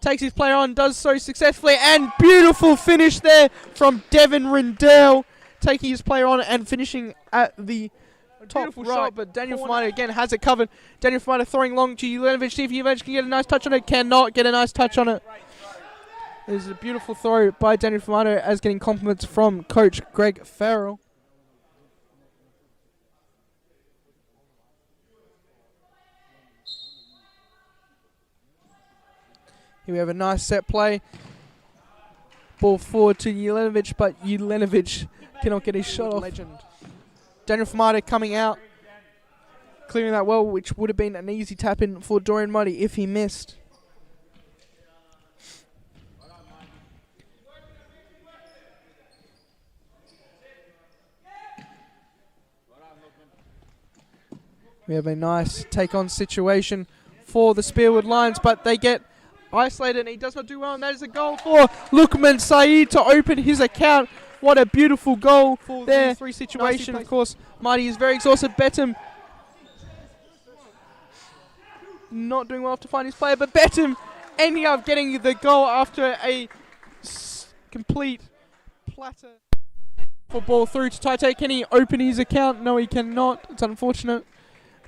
takes his player on, does so successfully, and beautiful finish there from Devin Rindell, taking his player on and finishing at the top Beautiful right. shot, But Daniel Fumata again has it covered. Daniel Fumata throwing long to Jelenovic. See if Jelenovic can get a nice touch on it. Cannot get a nice touch on it. There's a beautiful throw by Daniel Fumata as getting compliments from coach Greg Farrell. Here we have a nice set play. Ball forward to Jelenovic, but Jelenovic cannot get his shot off. Legend. Daniel Fumata coming out, clearing that well, which would have been an easy tap in for Dorian Muddy if he missed. We have a nice take-on situation for the Spearwood Lions, but they get isolated and he does not do well, and that is a goal for Lukman Saeed to open his account. What a beautiful goal for there. 3 situation. Of course, Marty is very exhausted. Betim not doing well to find his player, but Betim ending up getting the goal after a complete platter. For ball through to Taite. Can he open his account? No, he cannot. It's unfortunate.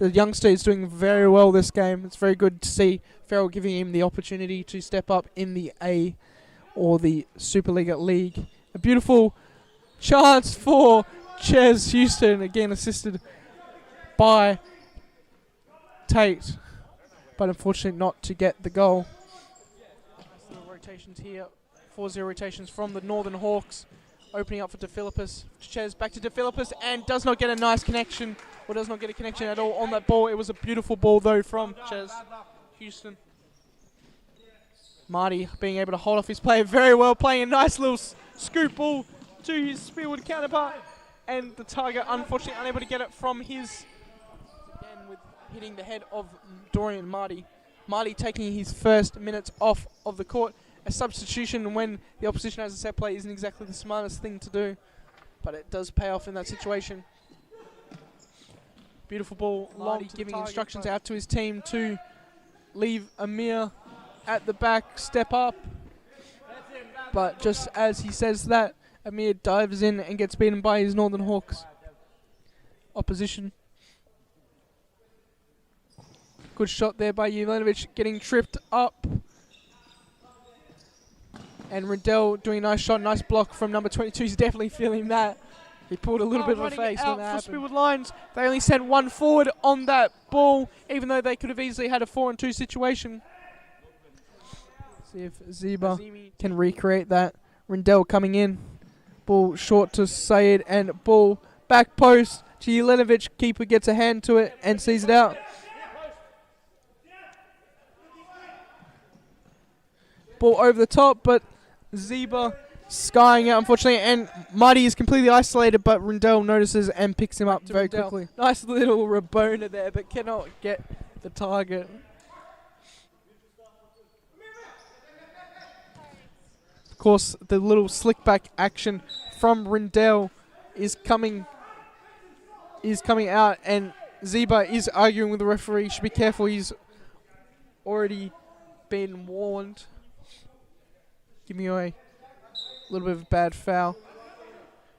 The youngster is doing very well this game. It's very good to see Farrell giving him the opportunity to step up in the A or the Superliga League. A beautiful chance for Ches Houston, again assisted by Tate, but unfortunately not to get the goal. Nice little rotations here, 4-0 rotations from the Northern Hawks, opening up for De Philippus. Ches back to De Philippus and does not get a nice connection, or does not get a connection at all on that ball. It was a beautiful ball though from Ches Houston. Marty being able to hold off his player very well, playing a nice little scoop ball to his Spearwood counterpart, and the target unfortunately unable to get it from his, again with hitting the head of Dorian Marty. Marty taking his first minutes off of the court. A substitution when the opposition has a set play isn't exactly the smartest thing to do, but it does pay off in that situation. Beautiful ball, Marty giving instructions out to his team to leave Amir at the back, step up, but just as he says that, Amir dives in and gets beaten by his Northern Hawks opposition. Good shot there by Jelenovic, getting tripped up. And Rindell doing a nice shot, nice block from number 22. He's definitely feeling that. He pulled a little bit of a face when that happened. For Spearwood Lions, they only sent one forward on that ball, even though they could have easily had a 4-on-2 situation. See if Zeba can recreate that. Rindell coming in. Ball short to Saeed and ball back post to Jelenovic. Keeper gets a hand to it and sees it out. Ball over the top, but Zeba skying out unfortunately, and Marty is completely isolated, but Rindell notices and picks him up very quickly. Nice little Rabona there, but cannot get the target. Of course, the little slick back action from Rindell is coming out, and Zeba is arguing with the referee. Should be careful, he's already been warned. Giving away a little bit of a bad foul.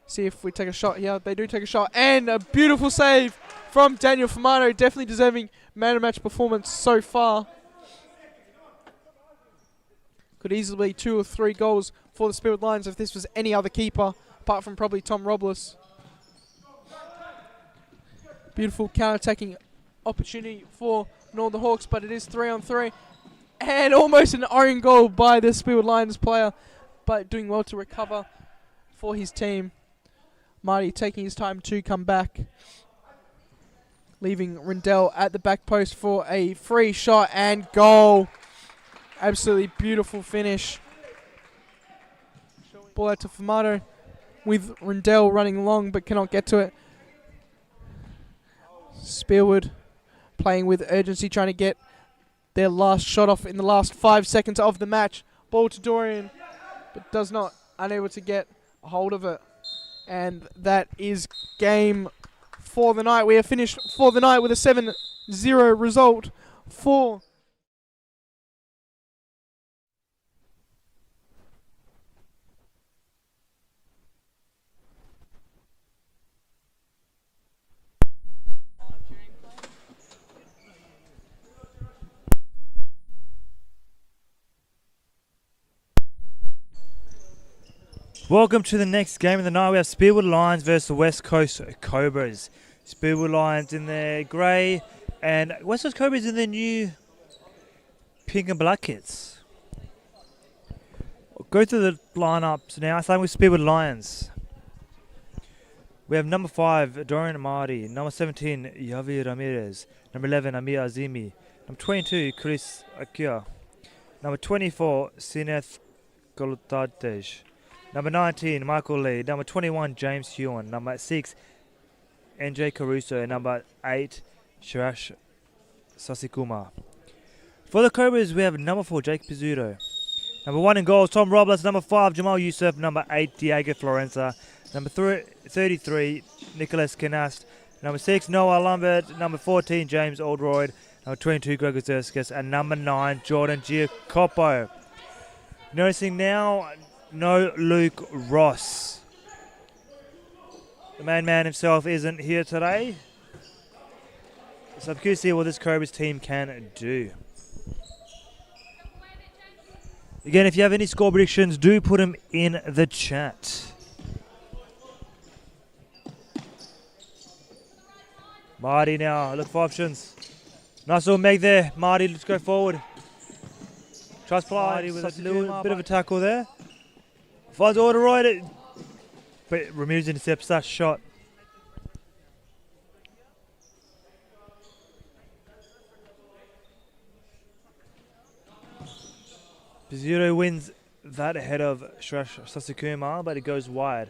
See if we take a shot here. They do take a shot, and a beautiful save from Daniel Fumata, definitely deserving man of match performance so far. Could easily be 2 or 3 goals for the Spearwood Lions if this was any other keeper, apart from probably Tom Robles. Beautiful counter-attacking opportunity for Northern Hawks, but it is 3-on-3. And almost an own goal by the Spearwood Lions player, but doing well to recover for his team. Marty taking his time to come back, leaving Rindell at the back post for a free shot and goal. Absolutely beautiful finish. Ball out to Fumata with Rindell running long but cannot get to it. Spearwood playing with urgency, trying to get their last shot off in the last 5 seconds of the match. Ball to Dorian, but does not, unable to get a hold of it. And that is game for the night. We are finished for the night with a 7-0 result for Welcome to the next game of the night. We have Speedwood Lions versus the West Coast Cobras. Speedwood Lions in their grey and West Coast Cobras in their new pink and black kits. We'll go through the lineups now, starting with Speedwood Lions. We have number 5, Dorian Amadi. Number 17, Yavi Ramirez. Number 11, Amir Azimi. Number 22, Chris Akia. Number 24, Sineth Golutadej. Number 19, Michael Lee. Number 21, James Hewan. Number 6, NJ Caruso. And number 8, Shirash Sasikuma. For the Cobras, we have number 4, Jake Pizzuto. Number 1 in goals, Tom Robles. Number 5, Jamal Youssef. Number 8, Diego Florenza. Number 33, Nicholas Canast. Number 6, Noah Lambert. Number 14, James Oldroyd. Number 22, Gregor Zerskas. And number 9, Jordan Giacopo. Noticing now, no Luke Ross. The main man himself isn't here today. So I'm curious to see what this Cobras team can do. Again, if you have any score predictions, do put them in the chat. Marty now, look for options. Nice little meg there. Marty, let's go forward. Tries Marty with a little bit of a tackle there. Finds Alderoyd, but Ramirez intercepts that shot. Pizzuto wins that ahead of Shrash Sasakuma, but it goes wide.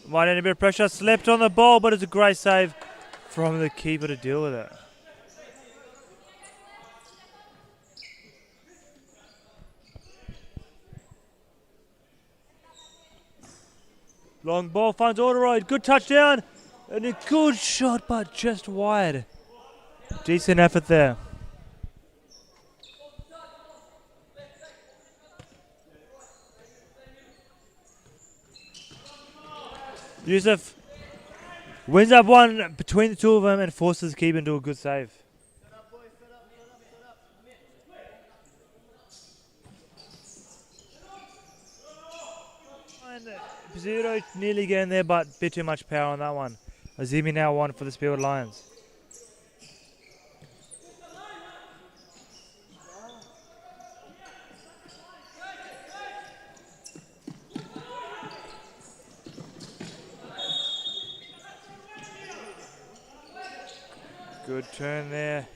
Might need a bit of pressure, slept on the ball, but it's a great save from the keeper to deal with it. Long ball finds Alderoyd, good touchdown, and a good shot, but just wide. Decent effort there. Yusuf wins that one between the two of them and forces the keeper into a good save. Pizzuto nearly getting there, but a bit too much power on that one. Azimi now won for the Speedwood Lions. Good turn there.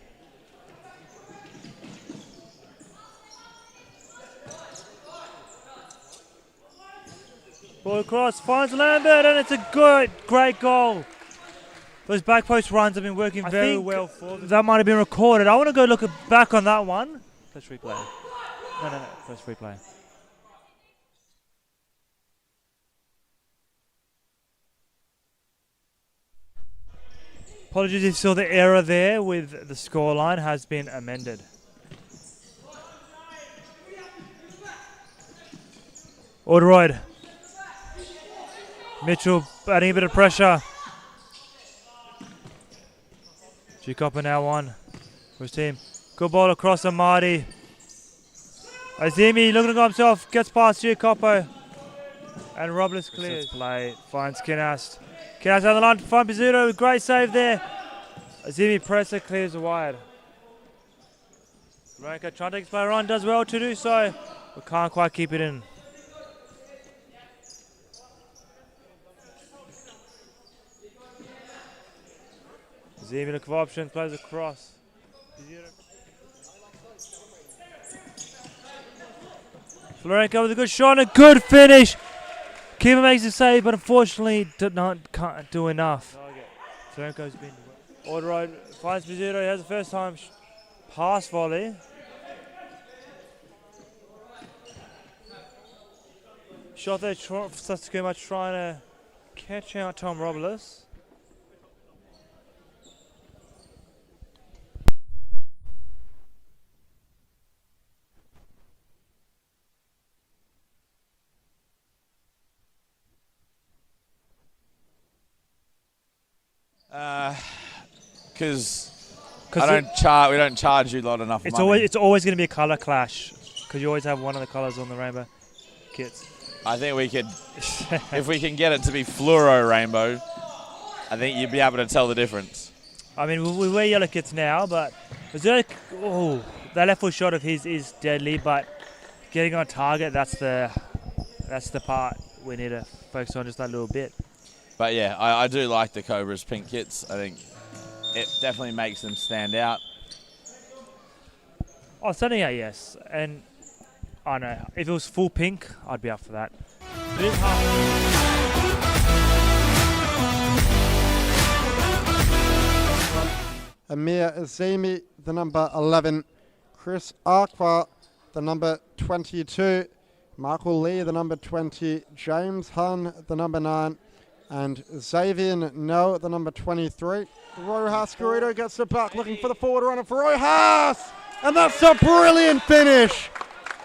Ball across, finds Lambert, and it's a great goal. Those back post runs have been working very well for them. That might have been recorded. I want to go look back on that one. First replay. No. First replay. Apologies if you saw the error there with the scoreline has been amended. Alderoyd. Mitchell adding a bit of pressure. Giacopo now on for his team. Good ball across to Marty. Azimi looking to go himself, gets past Giacopo. And Robles clears. Play, finds Kinast. Kinast down the line to find Pizzuto, great save there. Azimi presser clears wide. Ranka trying to take his player on, does well to do so, but can't quite keep it in. Azimi looking for options, plays across. Florenko with a good shot and a good finish. Keeper makes a save, but unfortunately can't do enough. Florenko's been Alderoyd finds Pizzuto, has the first time pass volley. Shot there, Sasakuma trying to catch out Tom Robles. Because we don't charge you lot enough money. It's always going to be a colour clash because you always have one of the colours on the rainbow kits. I think we could, if we can get it to be fluoro rainbow, I think you'd be able to tell the difference. I mean, we wear yellow kits now, but that left foot shot of his is deadly, but getting on target, that's the part we need to focus on just that little bit. But yeah, I do like the Cobra's pink kits. I think it definitely makes them stand out. Oh, standing out, yes. And I don't know, if it was full pink, I'd be up for that. It is Amir Azimi, the number 11. Chris Aqua, the number 22. Michael Lee, the number 20. James Hun, the number 9. And Xavier No, the number 23. Rojas Garrido gets it back, looking for the forward runner for Rojas! And that's a brilliant finish!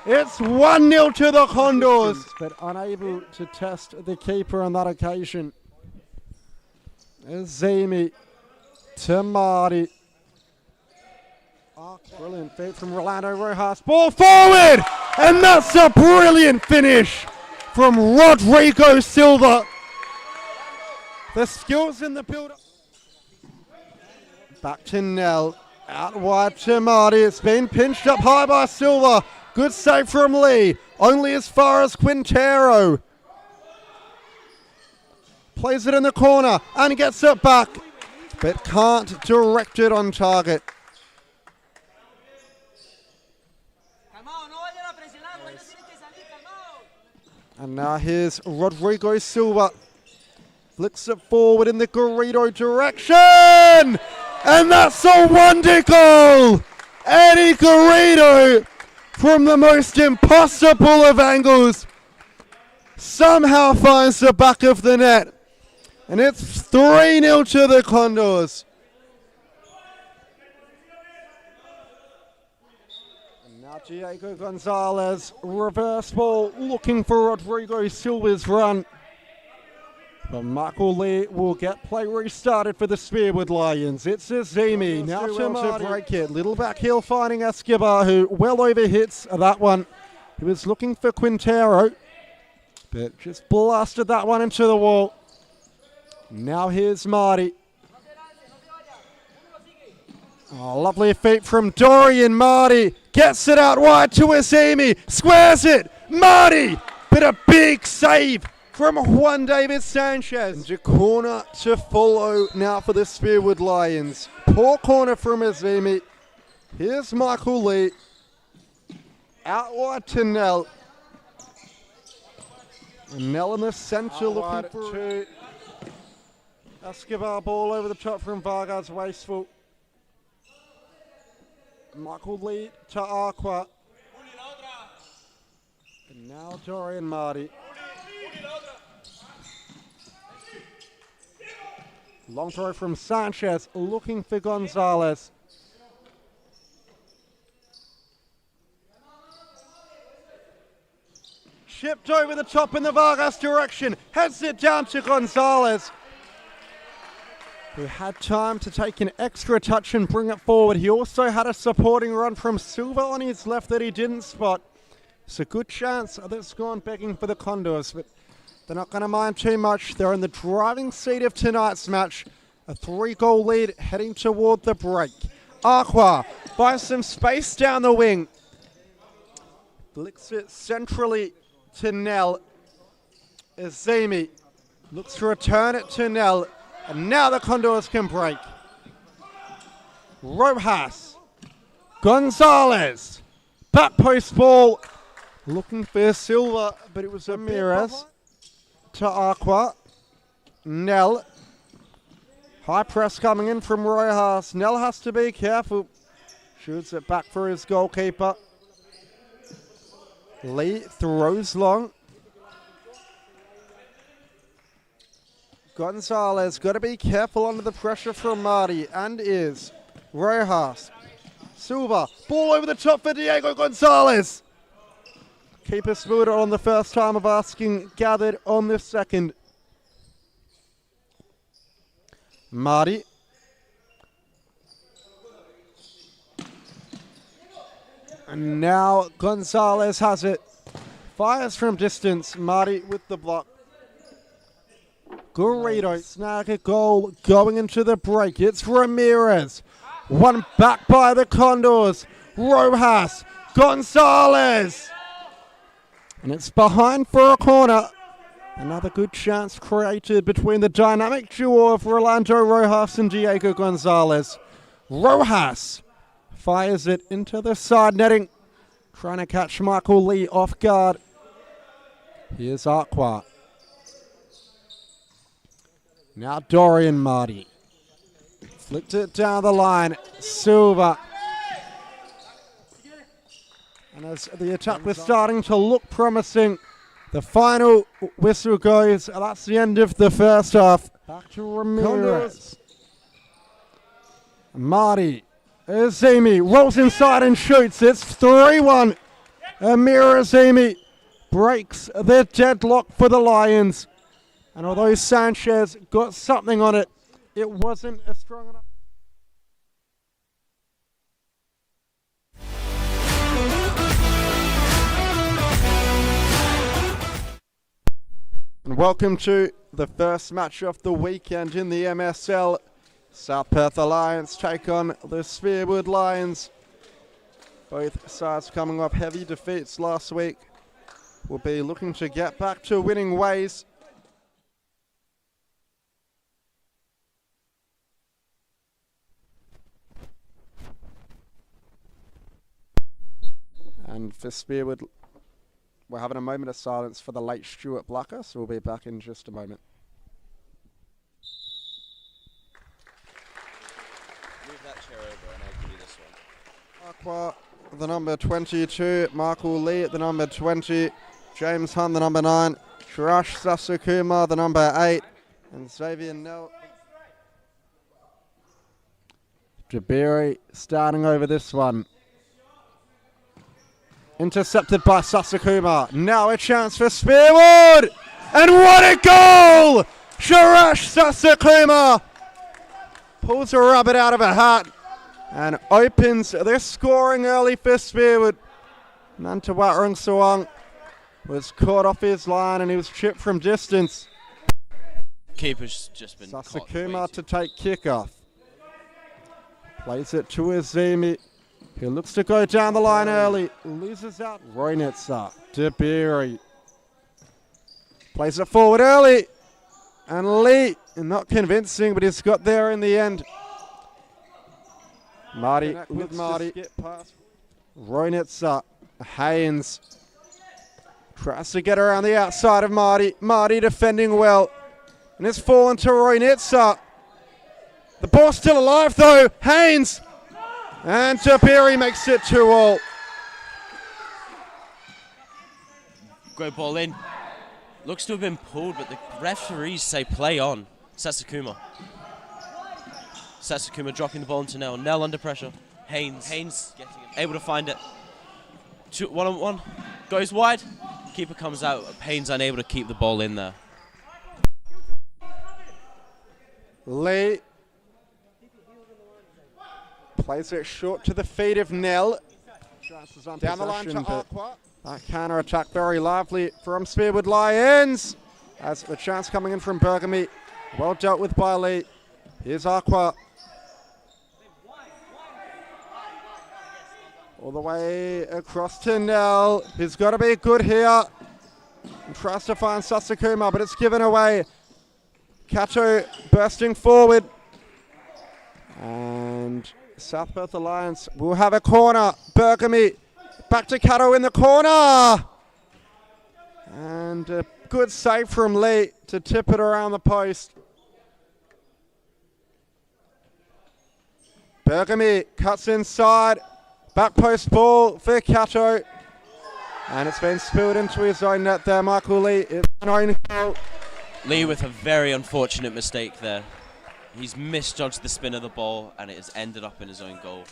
It's 1-0 to the Condors, but unable to test the keeper on that occasion. Azimi to Marty. Brilliant feed from Rolando Rojas. Ball forward! And that's a brilliant finish from Rodrigo Silva. The skills in the build-up. Back to Nell. Out wide to Marty. It's been pinched up high by Silva. Good save from Lee. Only as far as Quintero. Plays it in the corner and gets it back, but can't direct it on target. And now here's Rodrigo Silva. Flicks it forward in the Garrido direction. And that's a wonder goal. Eddie Garrido, from the most impossible of angles, somehow finds the back of the net. And it's 3-0 to the Condors. And now Diego Gonzalez, reverse ball, looking for Rodrigo Silva's run. But Michael Lee will get play restarted for the Spearwood Lions. It's Azimi, now to break it. Little back heel finding Escobar, who well overhits that one. He was looking for Quintero, but just blasted that one into the wall. Now here's Marty. Oh, lovely feet from Dorian. Marty gets it out wide to Azimi, squares it. Marty, but a big save from Juan David Sanchez. And a corner to follow now for the Spearwood Lions. Poor corner from Azimi. Here's Michael Lee. Out wide to Nell. And Nell in the centre looking for two. Escobar ball over the top from Vargas, wasteful. Michael Lee to Aqua. And now Dorian Marty. Long throw from Sanchez, looking for Gonzalez. Chipped over the top in the Vargas direction, heads it down to Gonzalez, who had time to take an extra touch and bring it forward. He also had a supporting run from Silva on his left that he didn't spot. It's a good chance that's gone begging for the Condors, but they're not going to mind too much. They're in the driving seat of tonight's match. A 3-goal lead heading toward the break. Aqua finds some space down the wing. Flicks it centrally to Nell. Azimi looks to return it to Nell. And now the Condors can break. Rojas. Gonzalez. Back post ball. Looking for Silva, but it was Ramirez. To Aqua. Nell. High press coming in from Rojas. Nell has to be careful. Shoots it back for his goalkeeper. Lee throws long. Gonzalez got to be careful under the pressure from Marty, and is. Rojas. Silva. Ball over the top for Diego Gonzalez. Keeper smoothed on the first time of asking, gathered on the second. Marty. And now Gonzalez has it. Fires from distance. Marty with the block. Garrido snag a goal going into the break. It's Ramirez. One back by the Condors. Rojas. Gonzalez. And it's behind for a corner. Another good chance created between the dynamic duo of Rolando Rojas and Diego Gonzalez. Rojas fires it into the side netting, trying to catch Michael Lee off guard. Here's Aqua. Now Dorian Marty. Flicked it down the line. Silva. And as the attack was starting to look promising, the final whistle goes. That's the end of the first half. Back to Ramirez. Marty. Azimi rolls inside and shoots. It's 3-1. Amir Azimi breaks the deadlock for the Lions. And although Sanchez got something on it, it wasn't a strong enough. And welcome to the first match of the weekend in the MSL. South Perth Alliance take on the Spearwood Lions. Both sides coming off heavy defeats last week. Will be looking to get back to winning ways. And for Spearwood, we're having a moment of silence for the late Stuart Blacker, so we'll be back in just a moment. Move that chair over and I'll give you this one. Aqua, the number 22, Michael Lee at the number 20, James Hunt, the number 9, Shirash Sasakuma, the number 8, and Xavier Nell. Jabiri starting over this one. Intercepted by Sasakuma. Now a chance for Spearwood! And what a goal! Shirash Sasakuma pulls a rabbit out of a hat and opens their scoring early for Spearwood. Nantawat Sawang was caught off his line and he was chipped from distance. Keeper's just been Sasakuma to take kickoff. Plays it to Azimi. He looks to go down the line early. Loses out. Roynitsa. Debiri. Plays it forward early. And Lee, not convincing, but he's got there in the end. Marty with Marty. Roynitsa. Haynes. Tries to get around the outside of Marty. Marty defending well. And it's fallen to Roynitsa. The ball's still alive though. Haynes. And Jabiri makes it 2-2. Great ball in. Looks to have been pulled, but the referees say play on. Sasakuma. Sasakuma dropping the ball into Nell. Nell under pressure. Haynes getting it. Able to find it. 1-on-1. Goes wide. Keeper comes out. Haynes unable to keep the ball in there. Lee plays it short to the feet of Nell. Down the line to Aqua. That counter attack very lively from Spearwood Lions. As the chance coming in from Bergamy. Well dealt with by Lee. Here's Aqua. All the way across to Nell. He's got to be good here. And tries to find Sasakuma, but it's given away. Kato bursting forward. And South Perth Alliance will have a corner. Bergamy back to Kato in the corner. And a good save from Lee to tip it around the post. Bergamy cuts inside. Back post ball for Kato. And it's been spilled into his own net there. Michael Lee, it's an own goal. Lee with a very unfortunate mistake there. He's misjudged the spin of the ball and it has ended up in his own goal.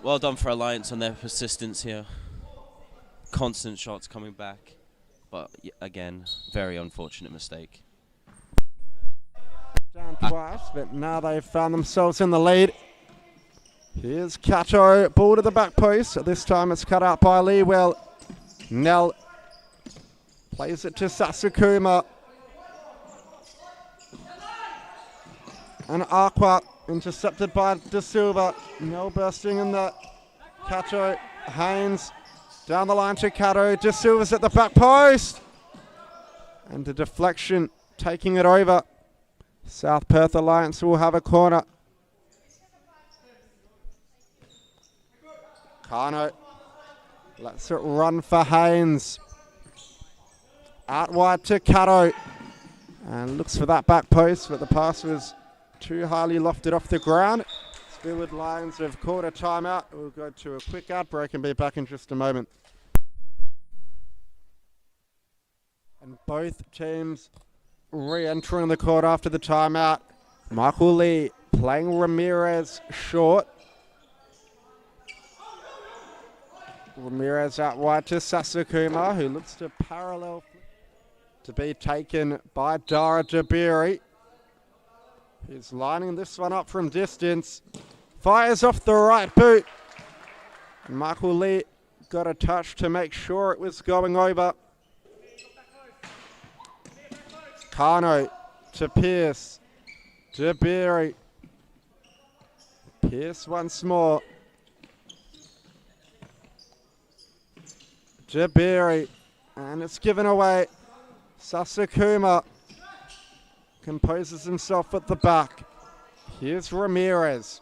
Well done for Alliance on their persistence here. Constant shots coming back. But again, very unfortunate mistake. Down twice, but now they've found themselves in the lead. Here's Kato, ball to the back post. This time it's cut out by Lee. Well, Nell plays it to Sasakuma. And Aqua intercepted by De Silva. Nell bursting in the Kato. Haynes down the line to Kato. De Silva's at the back post. And a deflection taking it over. South Perth Alliance will have a corner. Kano lets it run for Haynes. Out wide to Kato. And looks for that back post, but the pass was too highly lofted off the ground. Spearwood Lions have called a timeout. We'll go to a quick ad break and be back in just a moment. And both teams re-entering the court after the timeout. Michael Lee playing Ramirez short. Ramirez out wide to Sasakuma, who looks to parallel to be taken by Dara Dabiri. He's lining this one up from distance. Fires off the right boot. And Michael Lee got a touch to make sure it was going over. Kano to Pierce. Dabiri. Pierce once more. Dabiri. And it's given away. Sasakuma composes himself at the back. Here's Ramirez.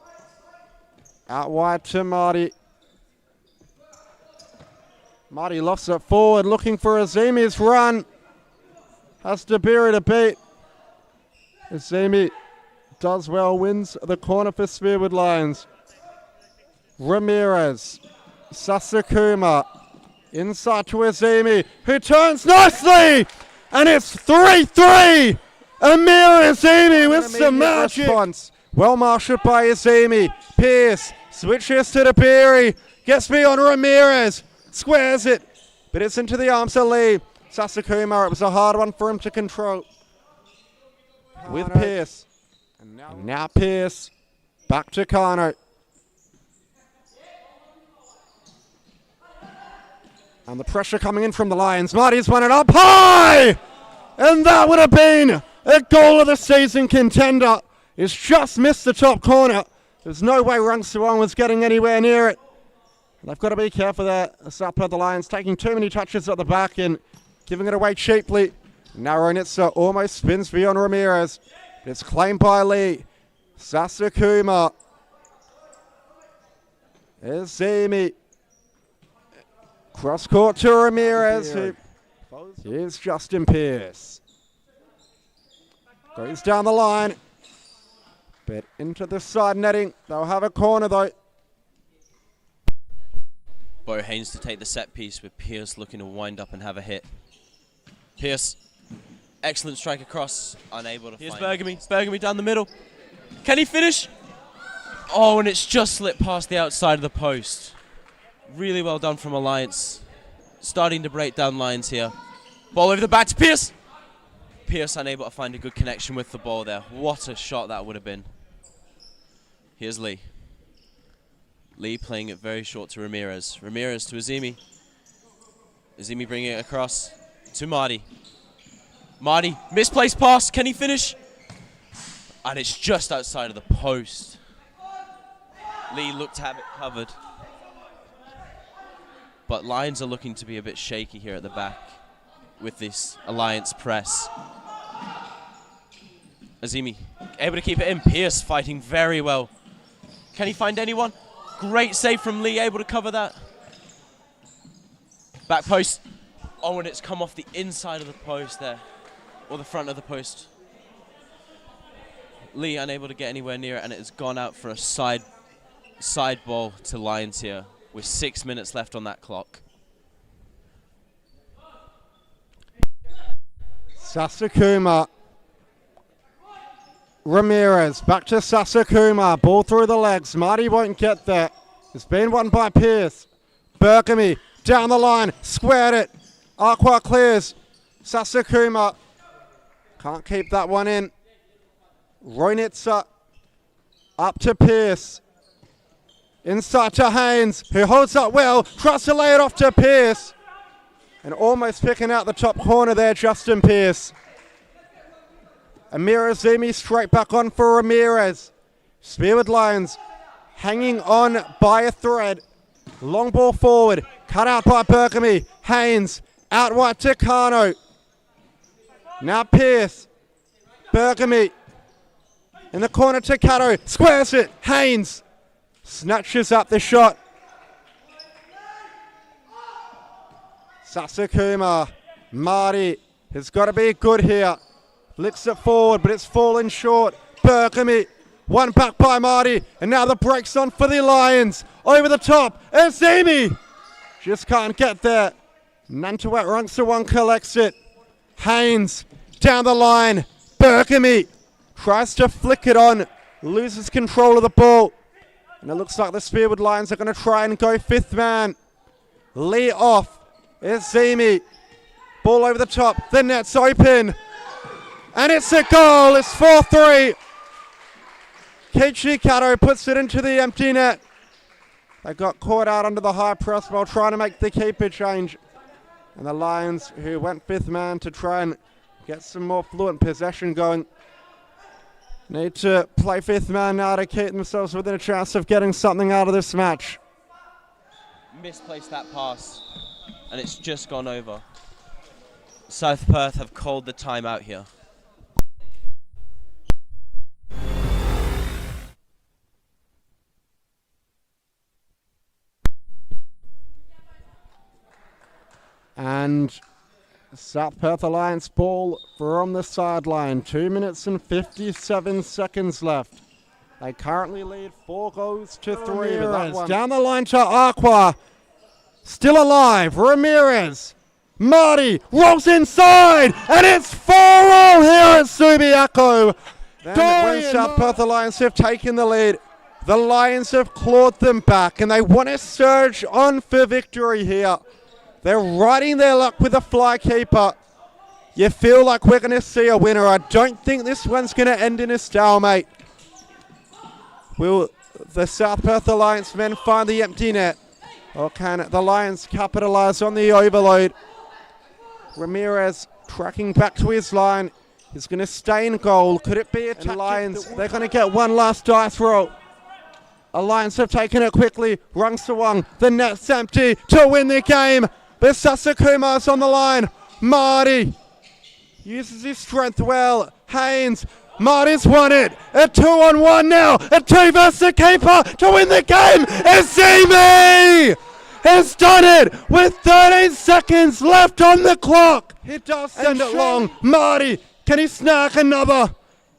Out wide to Marty. Marty lofts it forward, looking for Azimi's run. Has Dabiri to beat. Azimi does well, wins the corner for Spearwood Lions. Ramirez. Sasakuma. Inside to Azimi, who turns nicely! And it's 3-3! Amir Azimi with some magic! Response. Well marshaled by Azimi. Pierce switches to Dabiri. Gets beyond Ramirez. Squares it. But it's into the arms of Lee. Sasakuma, it was a hard one for him to control. With Pierce. And now Pierce. Back to Kano. And the pressure coming in from the Lions. Marty's won it up high! And that would have been a goal of the season contender. It's just missed the top corner. There's no way Rung Suwon was getting anywhere near it. They've got to be careful there. South Perth Lions taking too many touches at the back and giving it away cheaply. Naronitsa almost spins beyond Ramirez. It's claimed by Lee. Sasakuma. Azimi. Cross court to Ramirez. Here's Justin Pierce. Goes down the line. But into the side netting. They'll have a corner though. Bo Haynes to take the set piece with Pierce looking to wind up and have a hit. Pierce, excellent strike across, unable to find. Here's Bergamy down the middle. Can he finish? Oh, and it's just slipped past the outside of the post. Really well done from Alliance. Starting to break down lines here. Ball over the back to Pierce. Pierce unable to find a good connection with the ball there. What a shot that would have been. Here's Lee. Lee playing it very short to Ramirez. Ramirez to Azimi. Azimi bringing it across to Marty. Marty, misplaced pass. Can he finish? And it's just outside of the post. Lee looked to have it covered. But Lions are looking to be a bit shaky here at the back with this Alliance press. Azimi able to keep it in. Pierce fighting very well. Can he find anyone? Great save from Lee, able to cover that. Back post. Oh, and it's come off the inside of the post there. Or the front of the post. Lee unable to get anywhere near it, and it has gone out for a side ball to Lions here with 6 minutes left on that clock. Sasakuma. Ramirez, back to Sasakuma. Ball through the legs. Marty won't get there. It's been won by Pierce. Bergamy down the line. Squared it. Aqua clears. Sasakuma can't keep that one in. Roynitzer up to Pearce. Inside to Haynes, who holds up well. Tries to lay it off to Pearce. And almost picking out the top corner there, Justin Pearce. Amir Azimi straight back on for Ramirez. Spearwood Lions hanging on by a thread. Long ball forward, cut out by Bergamy. Haynes out wide to Kano. Now Pearce. Bergamy in the corner to Kato. Squares it. Haynes snatches up the shot. Sasakuma. Marty has got to be good here. Flicks it forward, but it's fallen short. Bergamy. One back by Marty. And now the break's on for the Lions. Over the top. Azimi. Just can't get there. Nantuet Rungsawang collects it. Haynes down the line. Bergamy tries to flick it on. Loses control of the ball. And it looks like the Spearwood Lions are going to try and go fifth man. Lee off. Azimi. Ball over the top. The net's open. And it's a goal. It's 4-3. Kichi Kato puts it into the empty net. They got caught out under the high press while trying to make the keeper change. And the Lions, who went fifth man to try and get some more fluent possession going, need to play fifth man now to keep themselves within a chance of getting something out of this match. Misplaced that pass, and it's just gone over. South Perth have called the timeout here. And South Perth Alliance ball from the sideline. 2 minutes and 57 seconds left. They currently lead 4 goals to 3. But that one down the line to Aqua. Still alive. Ramirez. Marty rolls inside. And it's 4-all here at Subiaco. Then when South Perth Alliance have taken the lead, the Lions have clawed them back. And they want to surge on for victory here. They're riding their luck with a fly keeper. You feel like we're going to see a winner. I don't think this one's going to end in a stalemate. Will the South Perth Alliance men find the empty net? Or can the Lions capitalise on the overload? Ramirez tracking back to his line. He's going to stay in goal. Could it be a tactic? Lions, they're going to get one last dice roll. Alliance have taken it quickly. Rungsawang, the net's empty to win the game. But Sasakuma's on the line. Marty uses his strength well. Haynes. Marty's won it. A 2-on-1 now. A 2 versus the keeper to win the game. Azimi has done it with 13 seconds left on the clock. He does send it long. Marty, can he snag another?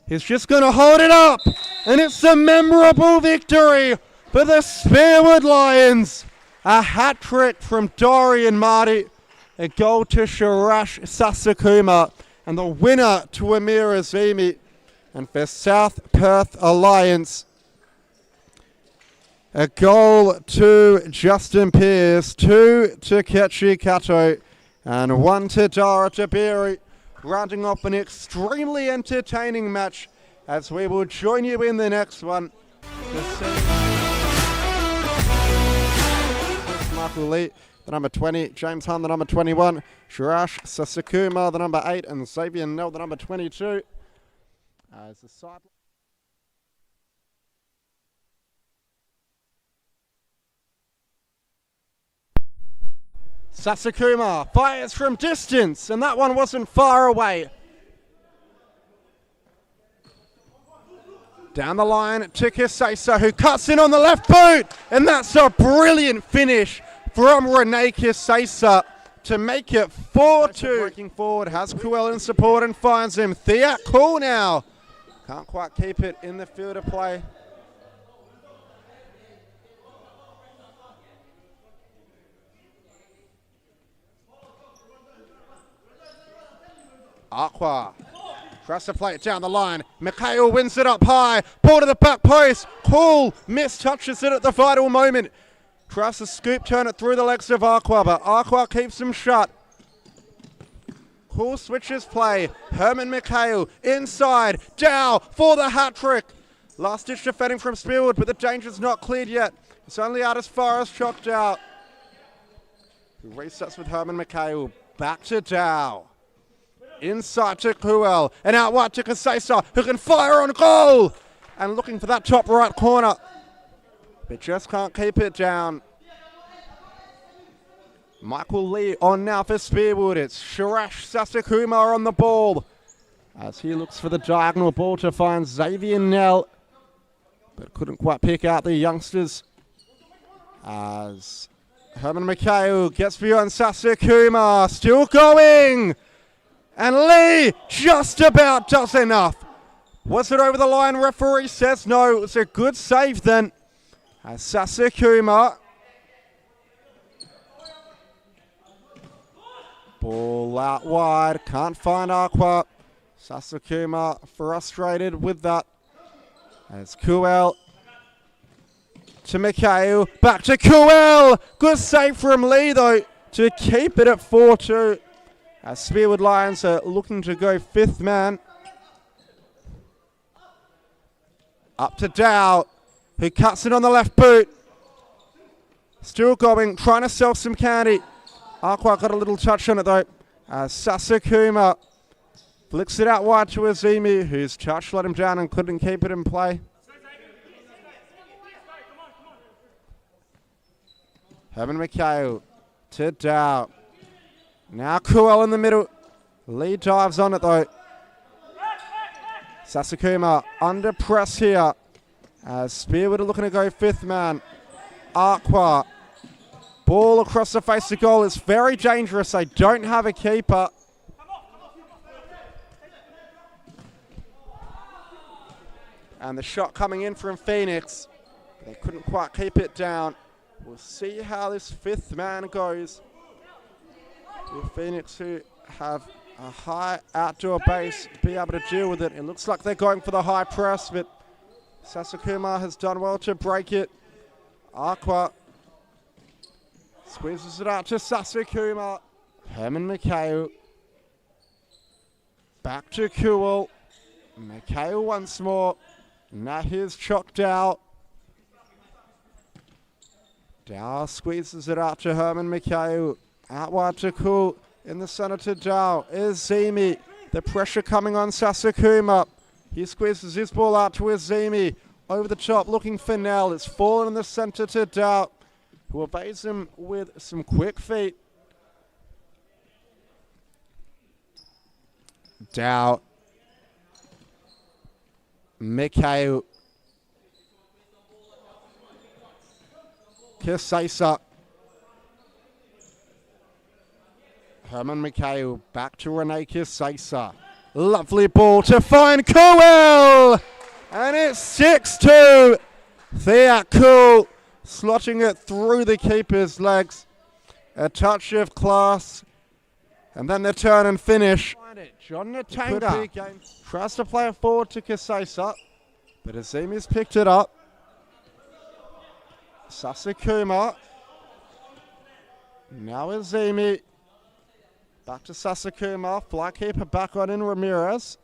He's just going to hold it up. And it's a memorable victory for the Spearwood Lions. A hat trick from Dorian Marty. A goal to Sharash Sasakuma. And the winner to Amir Azimi. And for South Perth Alliance, a goal to Justin Pearce, 2 to Kechi Kato, and 1 to Dara Tabiri. Rounding off an extremely entertaining match, as we will join you in the next one. Michael Lee, the number 20, James Hunt, the number 21, Shirash Sasakuma, the number 8, and Xavier Nell, the number 22. As the side. Sasakuma fires from distance, and that one wasn't far away. Down the line to Kisesa, who cuts in on the left boot, and that's a brilliant finish from Rene Kisesa to make it 4-2. Breaking forward, has Kuel in support and finds him. Thea cool now. Can't quite keep it in the field of play. Aqua tries to play it down the line. Mikhail wins it up high. Ball to the back post. Cool mistouches it at the vital moment. Tries to scoop, turn it through the legs of Aqua, but Aqua keeps him shut. Cool switches play. Herman Mikhail inside. Dow for the hat trick. Last ditch defending from Spearwood, but the danger's not cleared yet. It's only out as far as Chocked out. Who resets with Herman Mikhail. Back to Dow. Inside to Kuel. And out wide to Kasesa, who can fire on goal. And looking for that top right corner. But just can't keep it down. Michael Lee on now for Spearwood. It's Sharash Sasakumar on the ball. As he looks for the diagonal ball to find Xavier Nell. But couldn't quite pick out the youngsters. As Herman Mikhail gets beyond Sasakumar. Still going. And Lee just about does enough. Was it over the line? Referee says no. It was a good save then. As Sasakumar. Ball out wide. Can't find Aqua. Sasakumar frustrated with that. As Kuel to Mikhail. Back to Kuel. Good save from Lee though to keep it at 4-2. As Spearwood Lions are looking to go fifth man. Up to Dow, who cuts it on the left boot. Still going, trying to sell some candy. Aqua got a little touch on it though. As Sasakumar flicks it out wide to Azimi, whose touch let him down and couldn't keep it in play. Herman Mikhail to Dow. Now Kuel in the middle. Lee dives on it though. Sasakumar under press here. As Spearwood are looking to go fifth man. Aqua. Ball across the face of goal. It's very dangerous. They don't have a keeper. And the shot coming in from Phoenix. They couldn't quite keep it down. We'll see how this fifth man goes. With Phoenix, who have a high outdoor base, be able to deal with it. It looks like they're going for the high press, but Sasakumar has done well to break it. Aqua squeezes it out to Sasakumar. Herman Mikhail. Back to Kuel. Mikhail once more. Now here's Chocked out. Dow squeezes it out to Herman Mikhail. Out wide to Kuel. In the center to Dow is Zimi. The pressure coming on Sasakumar. He squeezes his ball out to Azimi. Over the top looking for Nell. It's fallen in the center to Dow, who evades him with some quick feet. Dow. Mikhail. Kasesa. Herman Mikhail back to Rene Kasesa. Lovely ball to find Kuel! And it's 6-2. Thea Kuel slotting it through the keeper's legs. A touch of class. And then the turn and finish. John Natanga tries to play it forward to Kasesa, but Azimi's picked it up. Sasakumar. Now Azimi. Back to Sasakumar. Fly keeper back on in Ramirez.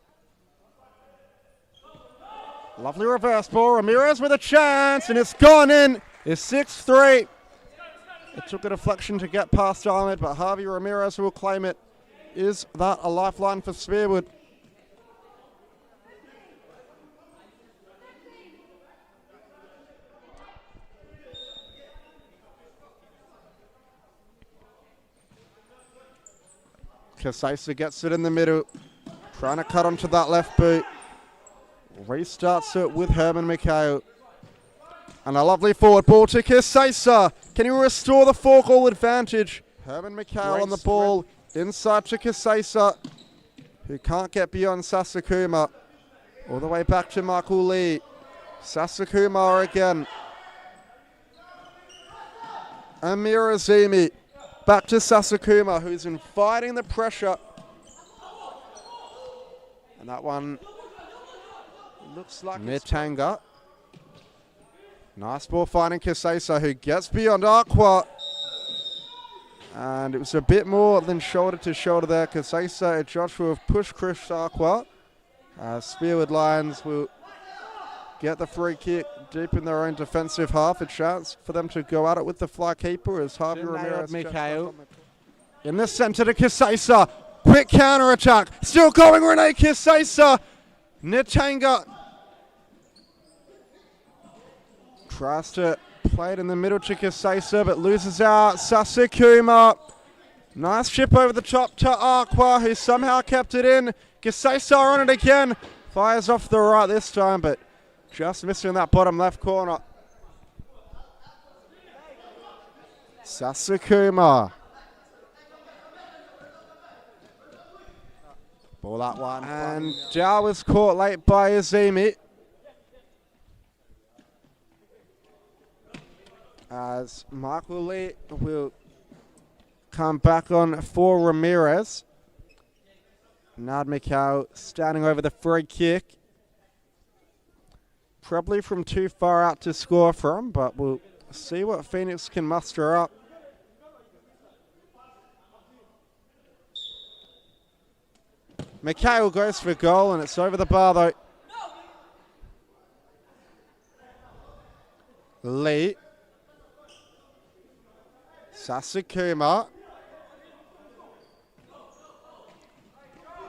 Lovely reverse ball. Ramirez with a chance, and it's gone in. It's 6-3. It took a deflection to get past Ahmed, but Harvey Ramirez will claim it. Is that a lifeline for Spearwood? Kasesa gets it in the middle, trying to cut onto that left boot. Restarts it with Herman Mikhail. And a lovely forward ball to Kasesa. Can he restore the 4-goal advantage? Herman Mikhail on the ball. Inside to Kasesa, who can't get beyond Sasakumar. All the way back to Michael Lee. Sasakumar again. Amir Azimi. Back to Sasakumar, who's inviting the pressure. And that one looks like Netanga. Nice ball finding Kasesa, who gets beyond Aqua. And it was a bit more than shoulder to shoulder there. Kasesa and Joshua have pushed Chris Sarkwa. Spearwood Lions will get the free kick deep in their own defensive half. A chance for them to go at it with the fly keeper as Harvey Ramirez. In the centre to Kasesa. Quick counter attack. Still going Rene Kasesa. Nitanga tries to play it in the middle to Kasesa, but loses out. Sasakuma. Nice chip over the top to Aqua, who somehow kept it in. Kasesa on it again. Fires off the right this time, but just missing that bottom left corner. Sasakuma. Ball that one. And Dow was caught late by Azimi. As Michael Lee will come back on for Ramirez. Nad Mikau standing over the free kick. Probably from too far out to score from, but we'll see what Phoenix can muster up. Mikhail goes for goal, and it's over the bar, though. Lee. Sasakuma.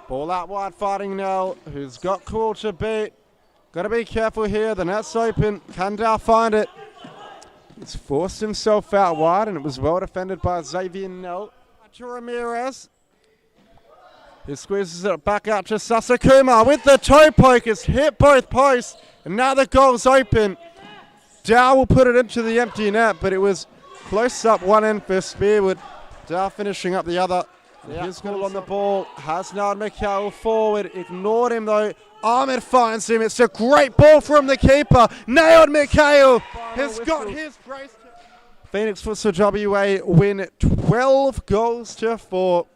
Ball out wide, fighting Nell, who's got Cool to beat. Got to be careful here. The net's open. Can Dow find it? He's forced himself out wide, and it was well defended by Xavier Nell. To Ramirez. He squeezes it back out to Sasakuma with the toe poke. It's hit both posts, and now the goal's open. Dow will put it into the empty net, but it was close up one end for Spearwood. Dow finishing up the other. Here's Cool on the ball. Has Nard Mikhail forward. Ignored him though. Ahmed finds him. It's a great ball from the keeper. Nailed Mikhail. Has got his brace. Phoenix Futsal WA win 12 goals to 4.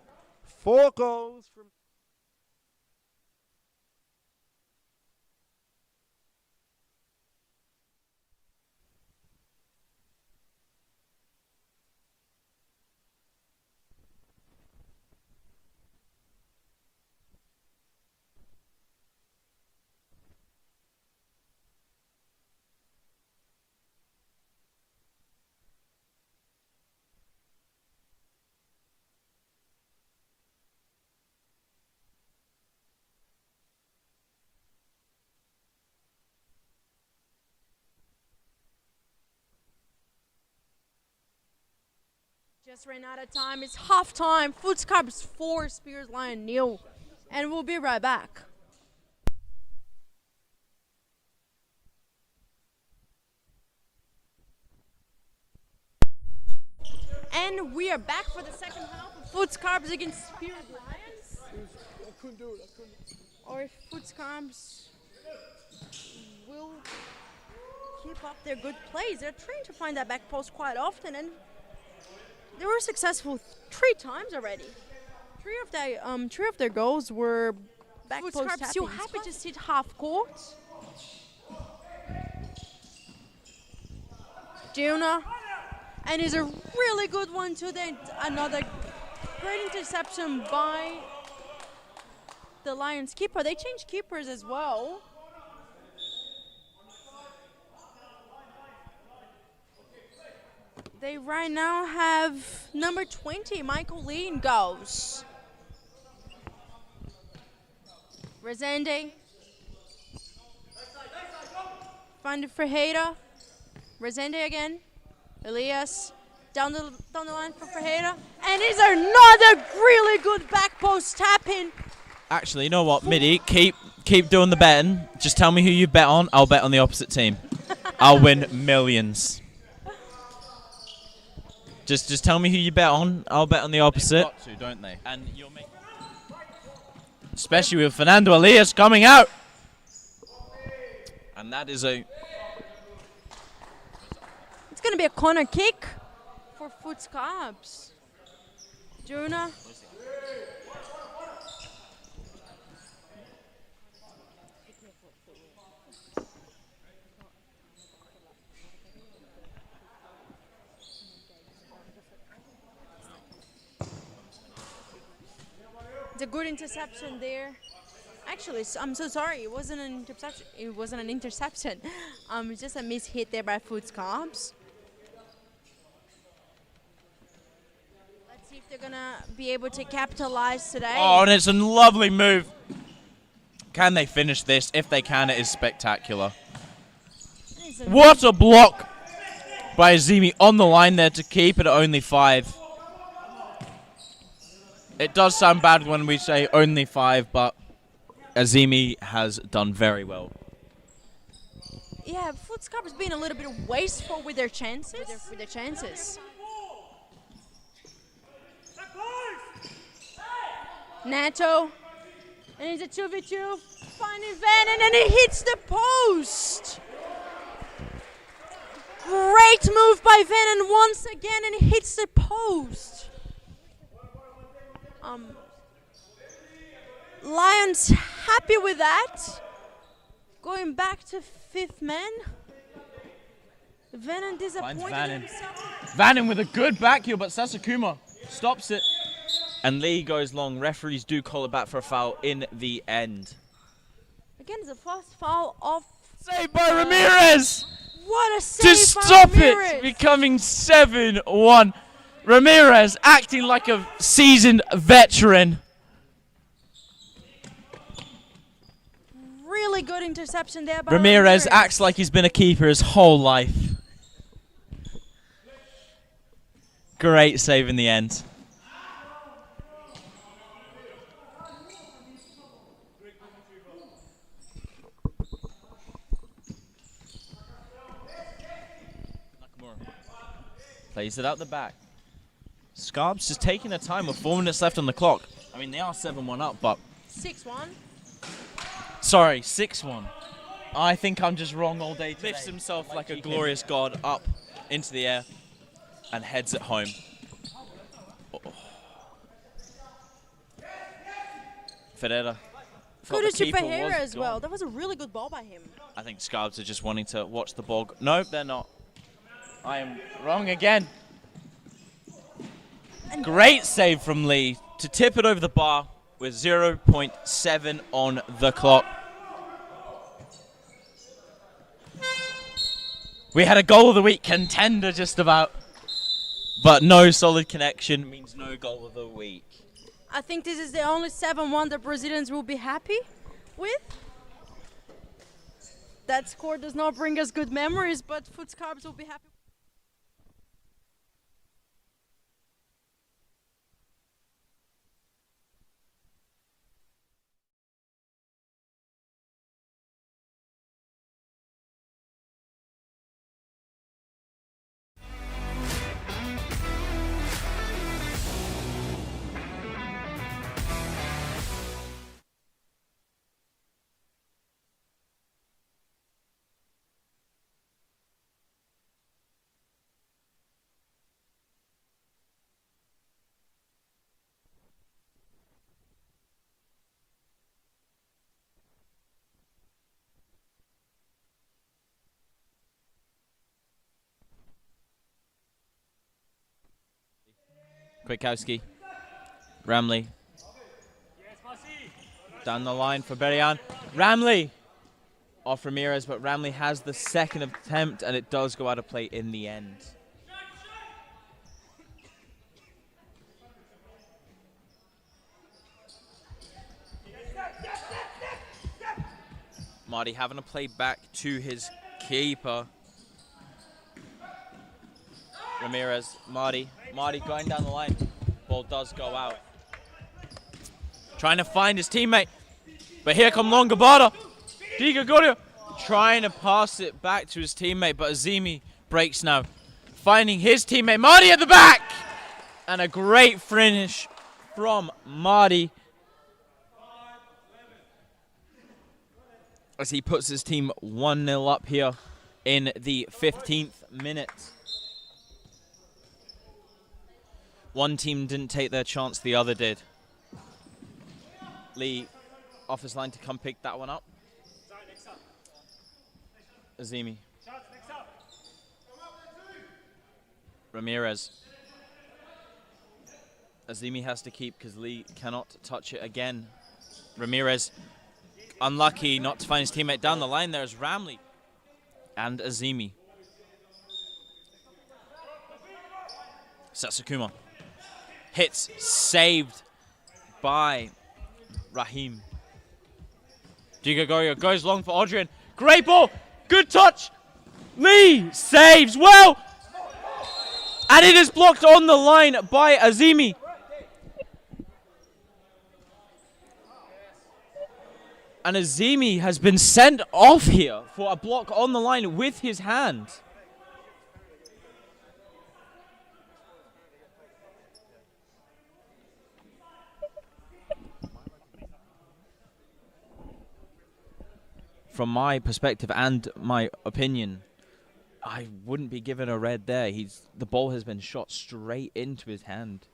4 goals from. Just ran out of time. It's half time. Foots Cubs 4, Spears Lion 0. And we'll be right back. And we are back for the second half of Foots Cubs against Spears Lions. I couldn't do it. Or if Foots Cubs will keep up their good plays. They're trying to find that back post quite often, and they were successful 3 times already. Three of their goals were back post tappings. Still happy to sit half court. Juna, and is a really good one too. Then another great interception by the Lions keeper. They changed keepers as well. They right now have number 20, Michael Lee, in goals. Resende. Find it for Ferreira. Resende again. Elias. Down the line for Ferreira. And it's another really good back post tap-in. Actually, you know what, Midi? Keep doing the betting. Just tell me who you bet on. I'll bet on the opposite team. I'll win millions. Just tell me who you bet on. I'll bet on the opposite. They've got to, don't they? And you'll make, especially with Fernando Elias coming out. And that is a. It's going to be a corner kick for Foots Cubs. Juna. It's a good interception there. Actually, I'm so sorry. It wasn't an interception. It wasn't an interception. It's just a miss hit there by Footscarbs. Let's see if they're gonna be able to capitalize today. Oh, and it's a lovely move. Can they finish this? If they can, it is spectacular. What a block by Azimi on the line there to keep it at only 5. It does sound bad when we say only 5, but Azimi has done very well. Yeah, Footscarbs being a little bit wasteful with their chances. Nato, and it's a 2v2, finding Vannon, and it hits the post. Great move by Vannon once again, and it hits the post. Lions happy with that. Going back to 5th man. Vannon disappointed himself. Vannon with a good back heel, but Sasakuma stops it. And Lee goes long. Referees do call it back for a foul in the end. Again, it's the first foul of... Saved by Ramirez! What a save To by stop Ramirez. it, becoming 7-1. Ramirez acting like a seasoned veteran. Really good interception there by Ramirez acts like he's been a keeper his whole life. Great save in the end. Plays it out the back. Scarbs just taking their time with 4 minutes left on the clock. I mean, they are 7-1 up, but... 6-1. Sorry, 6-1. I think I'm just wrong all day today. Lifts himself like a glorious god up into the air and heads it home. Oh. Ferreira. Kudos to Ferreira as well. That was a really good ball by him. I think Scarbs are just wanting to watch the ball. No, they're not. I am wrong again. Great save from Lee to tip it over the bar with 0.7 on the clock. We had a goal of the week contender just about, but no solid connection means no goal of the week. I think this is the only 7-1 the Brazilians will be happy with. That score does not bring us good memories, but Footscarbs will be happy. Kwiatkowski, Ramley, down the line for Berian. Ramley off Ramirez, but Ramley has the second attempt and it does go out of play in the end. Marty having to play back to his keeper. Ramirez, Marty going down the line. Ball does go out. Trying to find his teammate. But here come Longabata. Di Gregorio trying to pass it back to his teammate, but Azimi breaks now. Finding his teammate, Marty at the back! And a great finish from Marty as he puts his team 1-0 up here in the 15th minute. One team didn't take their chance, the other did. Lee off his line to come pick that one up. Azimi. Ramirez. Azimi has to keep because Lee cannot touch it again. Ramirez, unlucky not to find his teammate down the line. There's Ramley and Azimi. Sasakuma hits, saved by Rahim. Di Gregorio goes long for Adrian. Great ball, good touch. Lee saves well. And it is blocked on the line by Azimi. And Azimi has been sent off here for a block on the line with his hand. From my perspective and my opinion, I wouldn't be given a red there. The ball has been shot straight into his hand,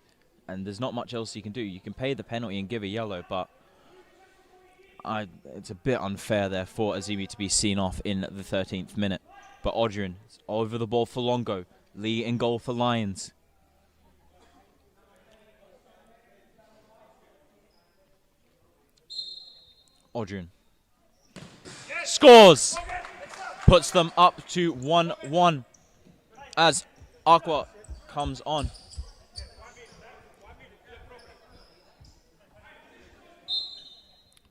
and there's not much else you can do. You can pay the penalty and give a yellow, but it's a bit unfair there for Azimi to be seen off in the 13th minute. But Adrian is over the ball for Longo. Lee in goal for Lions. Adrian scores! Puts them up to 1-1 as Aqua comes on.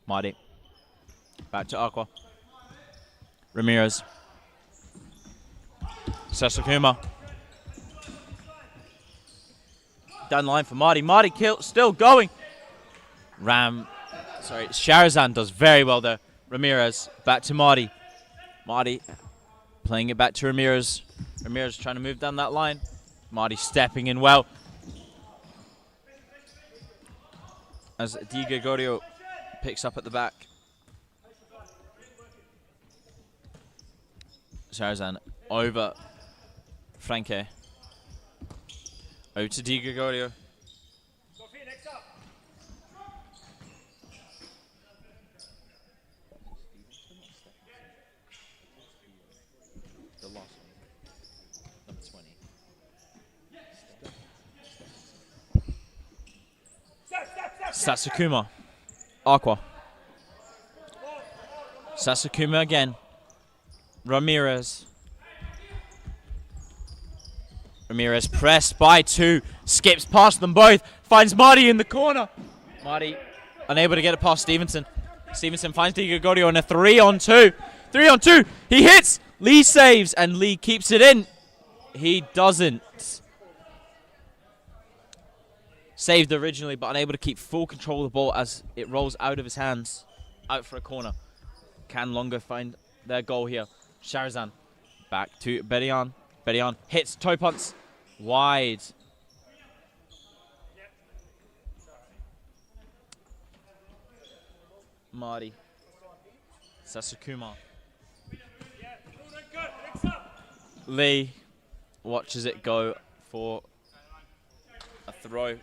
Marty. Back to Aqua. Ramirez. Sasakuma. Down the line for Marty. Marty still going. Sharazan does very well there. Ramirez back to Marty. Marty playing it back to Ramirez. Ramirez trying to move down that line. Marty stepping in well. As Di Gregorio picks up at the back. Sharazan over Franke. Over to Di Gregorio. Sasakuma. Aqua. Sasakuma again. Ramirez. Ramirez pressed by two. Skips past them both. Finds Marty in the corner. Marty unable to get it past Stevenson. Stevenson finds Di Gregorio on a 3-on-2. 3-on-2. He hits. Lee saves and Lee keeps it in. He doesn't. Saved originally, but unable to keep full control of the ball as it rolls out of his hands. Out for a corner. Can Longo find their goal here? Sharazan. Back to Berian. Berian hits toe punts. Wide. Marty. Sasakuma. Lee watches it go for a throw.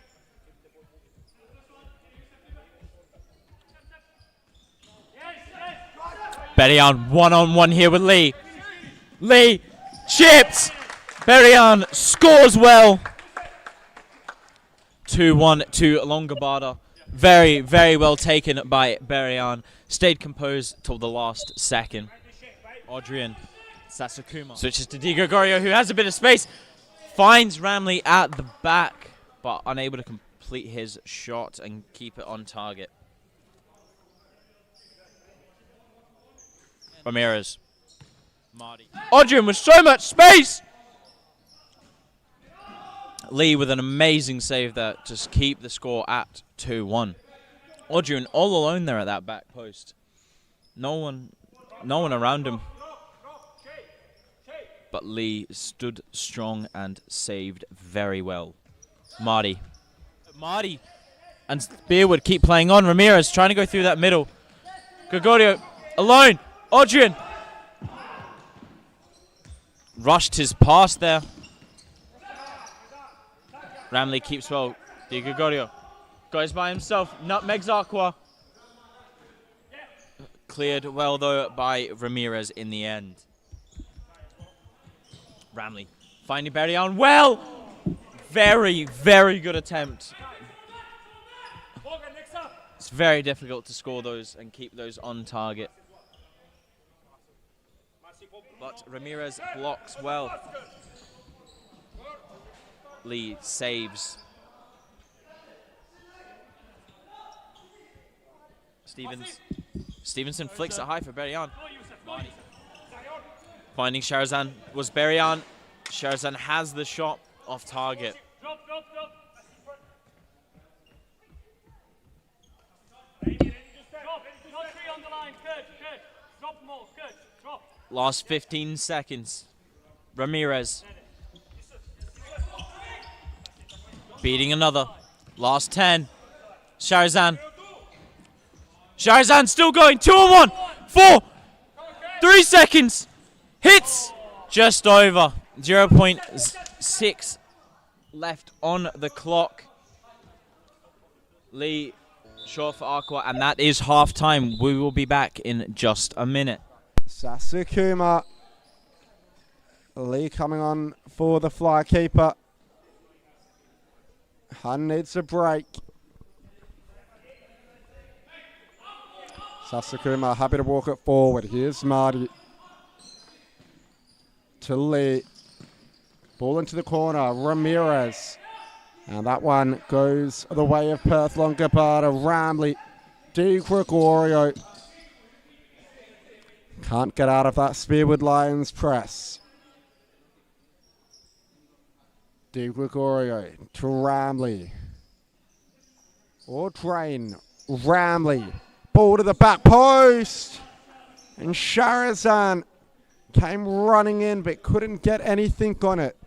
Berian one-on-one here with Lee. Lee chips. Berian scores well. 2-1 to Longobada. Very, very well taken by Berian. Stayed composed till the last second. Adrian Sasakuma switches to Di Gregorio, who has a bit of space. Finds Ramley at the back, but unable to complete his shot and keep it on target. Ramirez. Marty. Adrian with so much space! Lee with an amazing save there to keep the score at 2-1. Adrian all alone there at that back post. No one around him. But Lee stood strong and saved very well. Marty and Beerwood keep playing on. Ramirez trying to go through that middle. Gregorio alone. Adrian rushed his pass there. Ramley keeps well. Di Gregorio goes by himself. Nutmegs Aqua. Cleared well though by Ramirez in the end. Ramley finding Berian well. Very, very good attempt It's very difficult to score those and keep those on target. But Ramirez blocks well. Lee saves. Stevenson flicks it high for Berian. Finding Sharazan was Berian. Sharazan has the shot off target. Last 15 seconds. Ramirez. Beating another. Last 10. Sharazan. Sharazan still going. 2 on 1. 4. 3 seconds. Hits. Just over. 0.6 left on the clock. Lee short for Aqua, and that is half time. We will be back in just a minute. Sasakuma. Lee coming on for the fly keeper. Hun needs a break. Sasakuma happy to walk it forward. Here's Marty. To Lee. Ball into the corner. Ramirez. And that one goes the way of Perth Longobardo. Ramley. Di Gregorio. Can't get out of that Spearwood Lions press. Di Gregorio to Ramley. Or Drain. Ramley. Ball to the back post. And Sharazan came running in but couldn't get anything on it.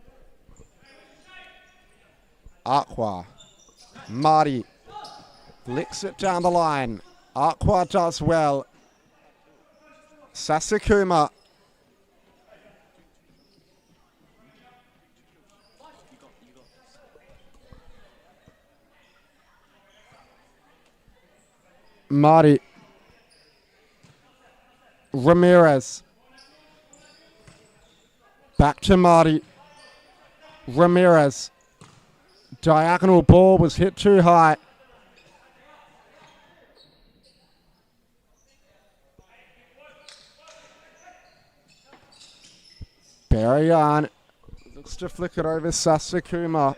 Aqua. Marty. Licks it down the line. Aqua does well. Sasakuma. Marty. Ramirez. Back to Marty. Ramirez. Diagonal ball was hit too high. Berian looks to flick it over Sasakuma.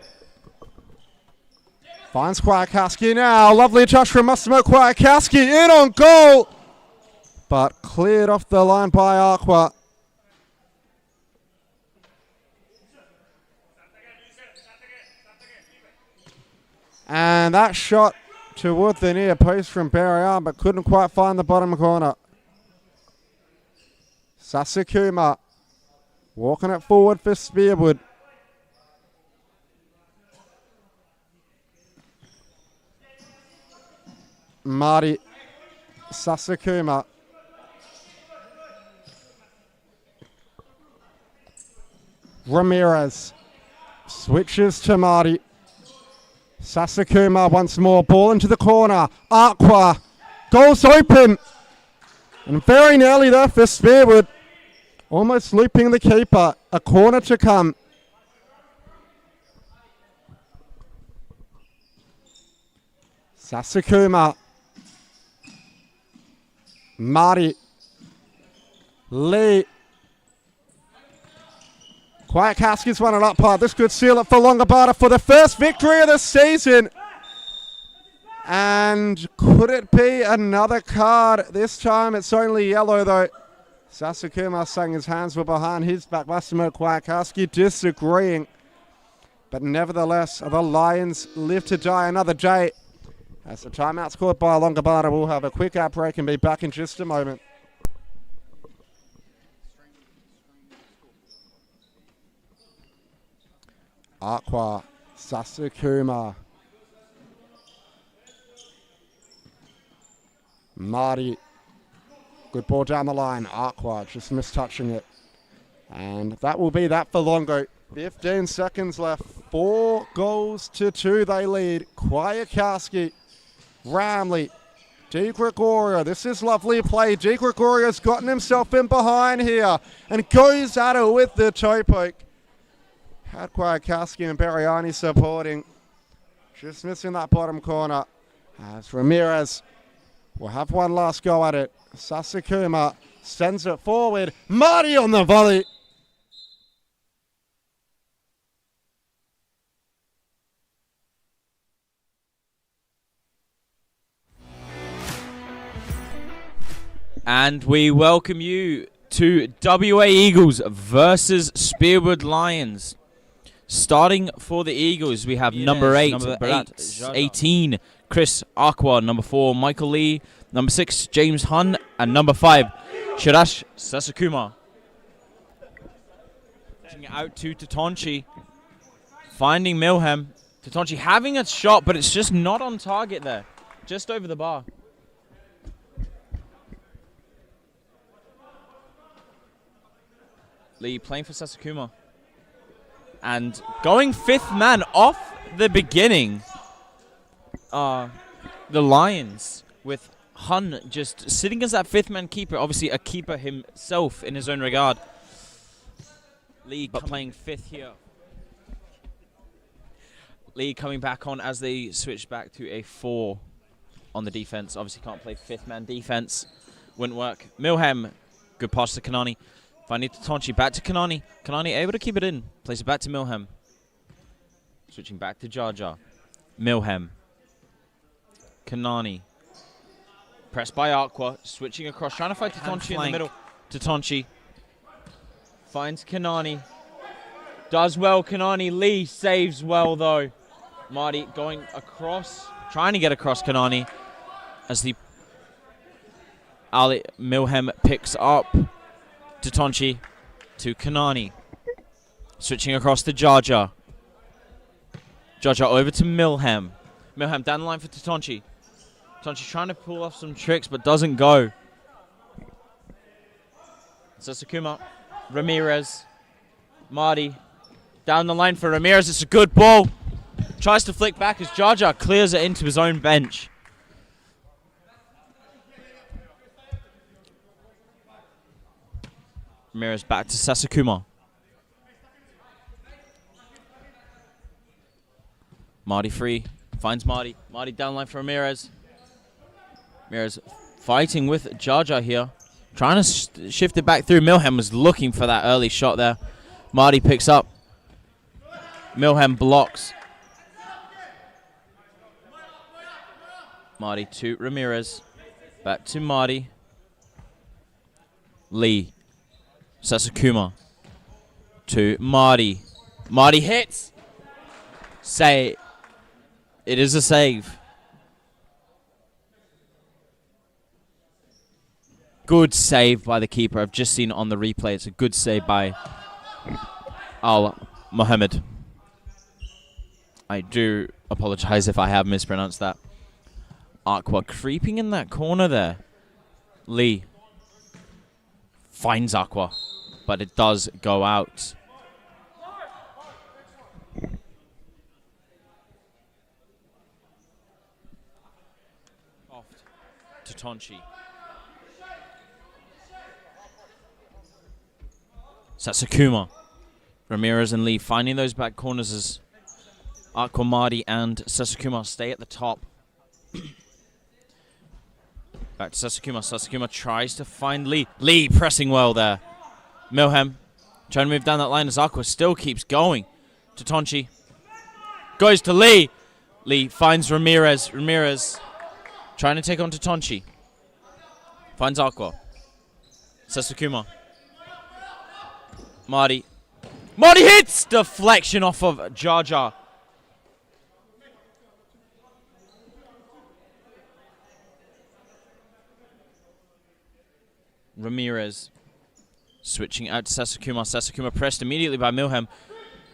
Finds Kwiatkowski now. Lovely touch from Massimo Kwiatkowski. In on goal. But cleared off the line by Aqua. And that shot toward the near post from Berian, but couldn't quite find the bottom corner. Sasakuma walking it forward for Spearwood. Marty. Sasakuma. Ramirez switches to Marty. Sasakuma once more. Ball into the corner. Aqua. Goals open. And very nearly there for Spearwood. Almost looping the keeper. A corner to come. Sasakuma. Marty. Lee. Kwiatkowski's won it up hard. This could seal it for Longobardo for the first victory of the season. And could it be another card? This time it's only yellow though. Sasakuma saying his hands were behind his back. Massimo Kwiatkowski disagreeing. But nevertheless, the Lions live to die another day. As the timeout's called by Longobardo, we'll have a quick out break and be back in just a moment. Aqua, Sasakuma, Marty, good ball down the line. Aqua just mistouching it. And that will be that for Longo. 15 seconds left. 4 goals to 2 they lead. Kwiatkowski, Ramley, Di Gregorio. This is lovely play. Di Gregorio's gotten himself in behind here and goes at it with the toe poke. Had Kwiatkowski and Beriani supporting. Just missing that bottom corner. As Ramirez will have one last go at it. Sasakuma sends it forward. Marty on the volley. And we welcome you to WA Eagles versus Spearwood Lions. Starting for the Eagles, we have number 18, Chris Aqua. Number 4, Michael Lee. Number 6, James Hun. And number 5, Shirash Sasakuma. Pushing it out to Tatonchi. Finding Milham. Tatonchi having a shot, but it's just not on target there. Just over the bar. Lee playing for Sasakuma. And going 5th man off the beginning. The Lions with Hun just sitting as that 5th man keeper. Obviously a keeper himself in his own regard. Lee playing 5th here. Lee coming back on as they switch back to a 4 on the defense. Obviously can't play 5th man defense. Wouldn't work. Milham, good pass to Kanani. Finding Tatonchi, back to Kanani. Kanani able to keep it in. Plays it back to Milham. Switching back to Jar Jar. Milham. Kanani. Pressed by Aqua. Switching across. Trying to fight Tatonchi in the middle. Tatonchi. Finds Kanani. Does well, Kanani. Lee saves well, though. Marty going across. Trying to get across Kanani. As the Ali Milham picks up. Tatonchi to Kanani. Switching across to Jar Jar. Jar Jar over to Milham. Milham down the line for Tatonchi. Tatonchi trying to pull off some tricks but doesn't go. Sasakuma. Ramirez. Marty. Down the line for Ramirez. It's a good ball. Tries to flick back as Jar Jar clears it into his own bench. Ramirez back to Sasakuma. Marty free. Finds Marty. Marty down line for Ramirez. Ramirez fighting with Jar Jar here. Trying to shift it back through. Milham was looking for that early shot there. Marty picks up. Milham blocks. Marty to Ramirez. Back to Marty. Lee. Sasakuma to Marty. Marty hits. Say it is a save. Good save by the keeper. I've just seen it on the replay. It's a good save by Al Mohammed. I do apologize if I have mispronounced that. Aqua creeping in that corner there. Lee finds Aqua, but it does go out. Tatonchi. Sasakuma. Ramirez and Lee finding those back corners as Aqua, Marty and Sasakuma stay at the top. Back to Sasakuma. Sasakuma tries to find Lee. Lee pressing well there. Milham trying to move down that line as Aqua still keeps going. Tatonchi goes to Lee. Lee finds Ramirez. Ramirez trying to take on Tatonchi. Finds Aqua. Sasakuma. Marty. Marty hits! Deflection off of Jar Jar. Ramirez switching out to Sasakuma. Sasakuma pressed immediately by Milham.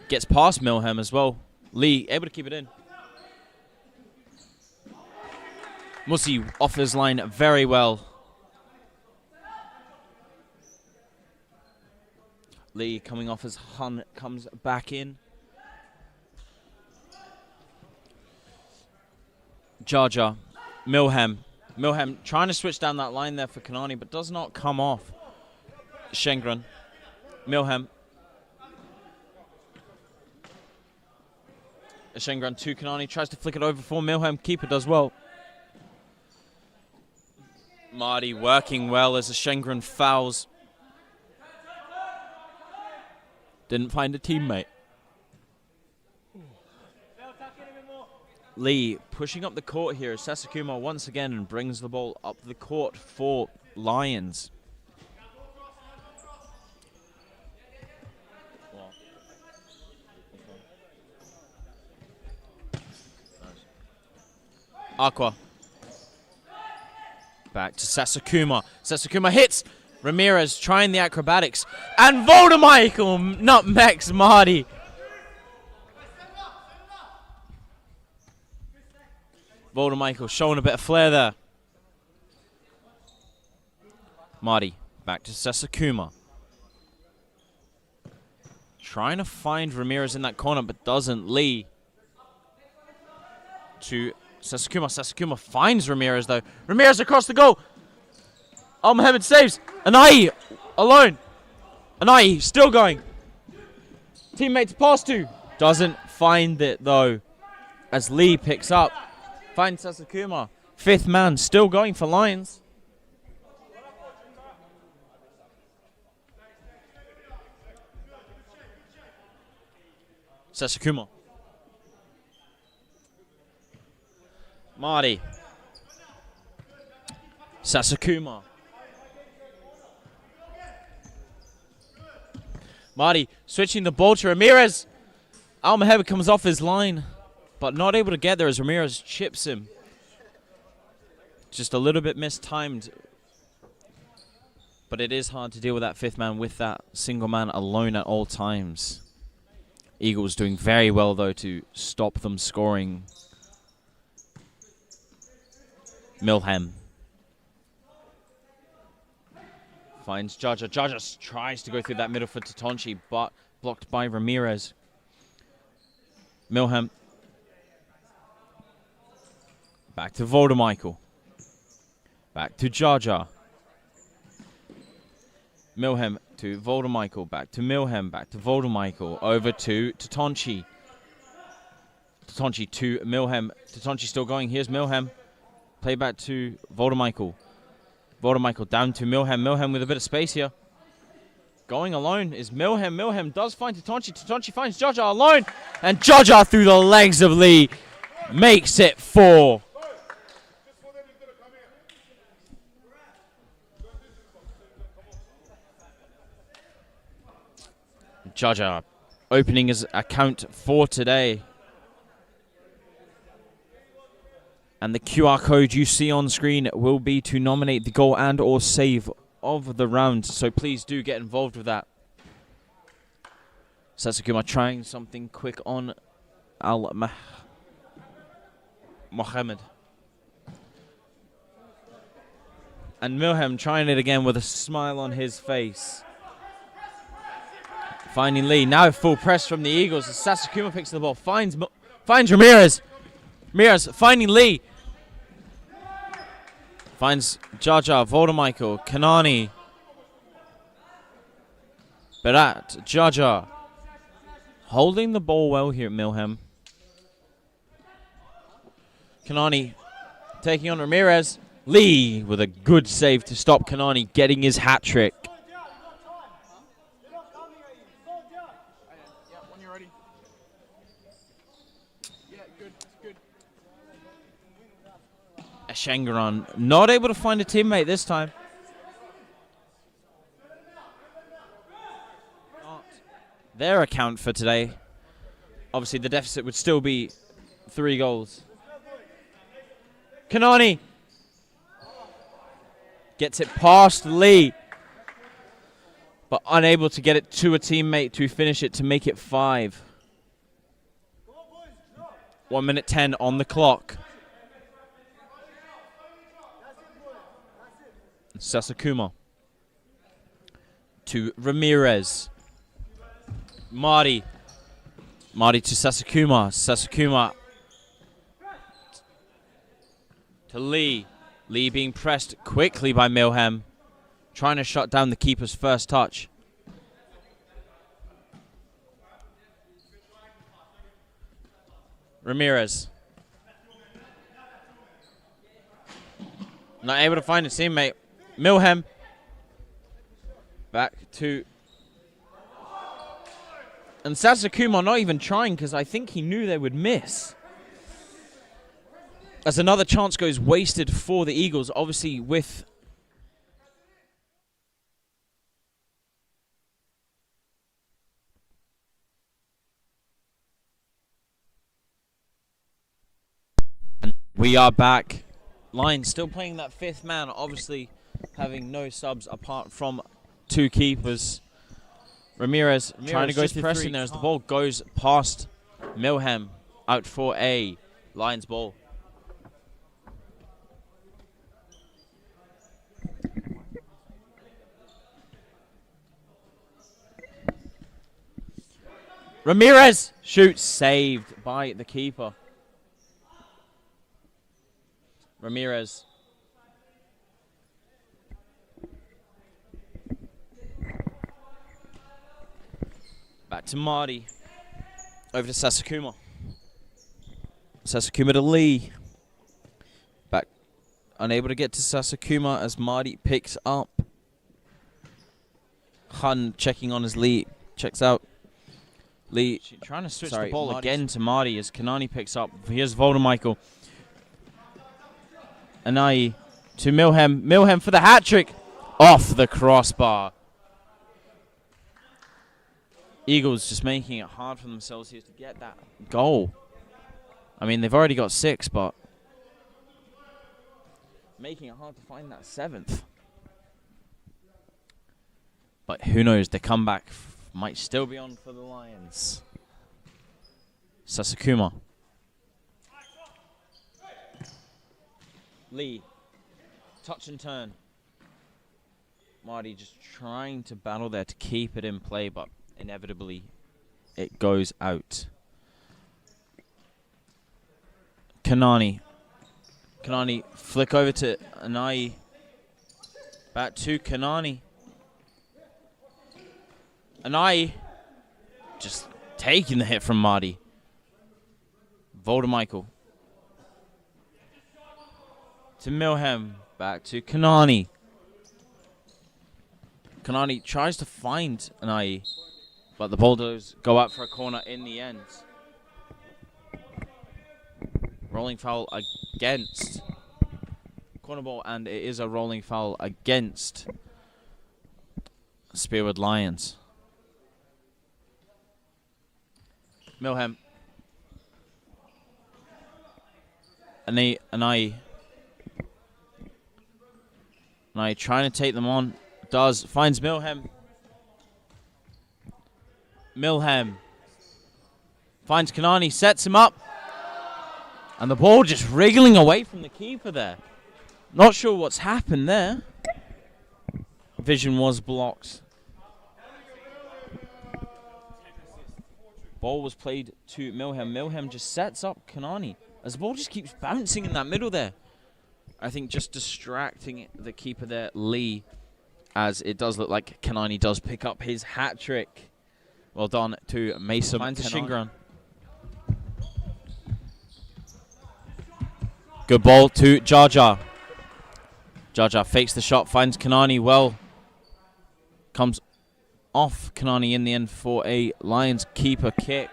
Gets past Milham as well. Lee able to keep it in. Musi off his line very well. Lee coming off as Hun comes back in. Jar Jar. Milham. Milham trying to switch down that line there for Kanani, but does not come off. Shengran. Milham. Shengran to Kanani. Tries to flick it over for Milham. Keeper does well. Marty working well as the Shengren fouls. Didn't find a teammate. Lee pushing up the court here as Sasakuma once again brings the ball up the court for Lions. Aqua. Back to Sasakuma. Sasakuma hits. Ramirez trying the acrobatics. And Voldemichael nutmegs Marty. Voldemichael showing a bit of flair there. Marty back to Sasakuma. Trying to find Ramirez in that corner, but doesn't. Lee to Sasakuma. Sasakuma finds Ramirez, though. Ramirez across the goal. Al Mohammed saves. Anai alone. Anai still going. Teammate to pass to. Doesn't find it, though, as Lee picks up. Finds Sasakuma. Fifth man still going for Lions. Sasakuma. Marty. Sasakuma. Marty switching the ball to Ramirez. Almaheba comes off his line, but not able to get there as Ramirez chips him. Just a little bit mistimed. But it is hard to deal with that fifth man with that single man alone at all times. Eagles doing very well, though, to stop them scoring. Milham finds Jaja. Jaja tries to go through that middle for Tatonchi, but blocked by Ramirez. Milham. Back to Voldemichael. Back to Jaja. Milham to Voldemichael. Back to Milham. Back to Voldemichael. Over to Tatonchi. Tatonchi to Milham. Tatonchi still going. Here's Milham. Play back to Voldemichael. Voldemichael down to Milham. Milham with a bit of space here. Going alone is Milham. Milham does find Tatonchi. Tatonchi finds Jaja alone. And Jaja through the legs of Lee makes it 4. Jaja opening his account for today. And the QR code you see on screen will be to nominate the goal and or save of the round. So please do get involved with that. Sasakuma trying something quick on Al Mohammed. And Milham trying it again with a smile on his face. Finding Lee. Now full press from the Eagles as Sasakuma picks the ball. Finds Ramirez. Ramirez finding Lee. Finds Jaja, Voldemichael, Kanani. Berat, Jaja. Holding the ball well here at Milham. Kanani taking on Ramirez. Lee with a good save to stop Kanani getting his hat trick. Shangaran not able to find a teammate this time. Their account for today. Obviously the deficit would still be 3 goals. Kanani gets it past Lee, but unable to get it to a teammate to finish it to make it 5. 1 minute 10 on the clock. Sasakuma to Ramirez. Marty to Sasakuma. Sasakuma to Lee. Lee being pressed quickly by Milham, trying to shut down the keeper's first touch. Ramirez. Not able to find his teammate. Milhem. Back to... And Sasakuma not even trying because I think he knew they would miss. As another chance goes wasted for the Eagles, obviously with... And we are back. Lions still playing that fifth man, obviously having no subs apart from two keepers. Ramirez trying to go to pressing there as the ball goes past Milhem. Out for a Lions ball. Ramirez shoots, saved by the keeper. Ramirez. Back to Marty. Over to Sasakuma. Sasakuma to Lee. Back. Unable to get to Sasakuma as Marty picks up. Hun checking on his Lee. Checks out. Lee trying to switch the ball again to Marty as Kanani picks up. Here's Voldemichael. Anai to Milhem. Milhem for the hat trick. Off the crossbar. Eagles just making it hard for themselves here to get that goal. I mean, they've already got 6, but making it hard to find that 7th. But who knows? The comeback might still be on for the Lions. Sasakuma. Lee. Touch and turn. Marty just trying to battle there to keep it in play, but inevitably it goes out. Kanani. Kanani flick over to Anai. Back to Kanani. Anai just taking the hit from Marty. Voldemichael. To Milhem. Back to Kanani. Kanani tries to find Anai, but the Bulldogs go out for a corner in the end. Rolling foul against corner ball, and it is a rolling foul against Spearwood Lions. Milhem. Anai trying to take them on. Does. Finds Milhem. Milhem. Finds Kanani. Sets him up. And the ball just wriggling away from the keeper there. Not sure what's happened there. Vision was blocked. Ball was played to Milhem. Milhem just sets up Kanani. As the ball just keeps bouncing in that middle there. I think just distracting the keeper there, Lee, as it does look like Kanani does pick up his hat trick. Well done to Mason. Finds Shingran. Good ball to Jaja. Jaja fakes the shot, finds Kanani well. Comes off Kanani in the end for a Lions keeper kick.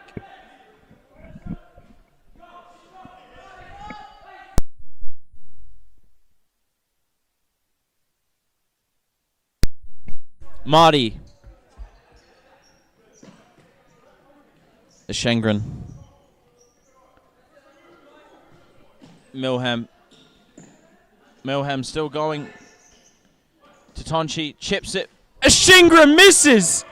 Marty. Shengren. Milhem. Milhem still going. Tatonchi chips it. Shingren misses!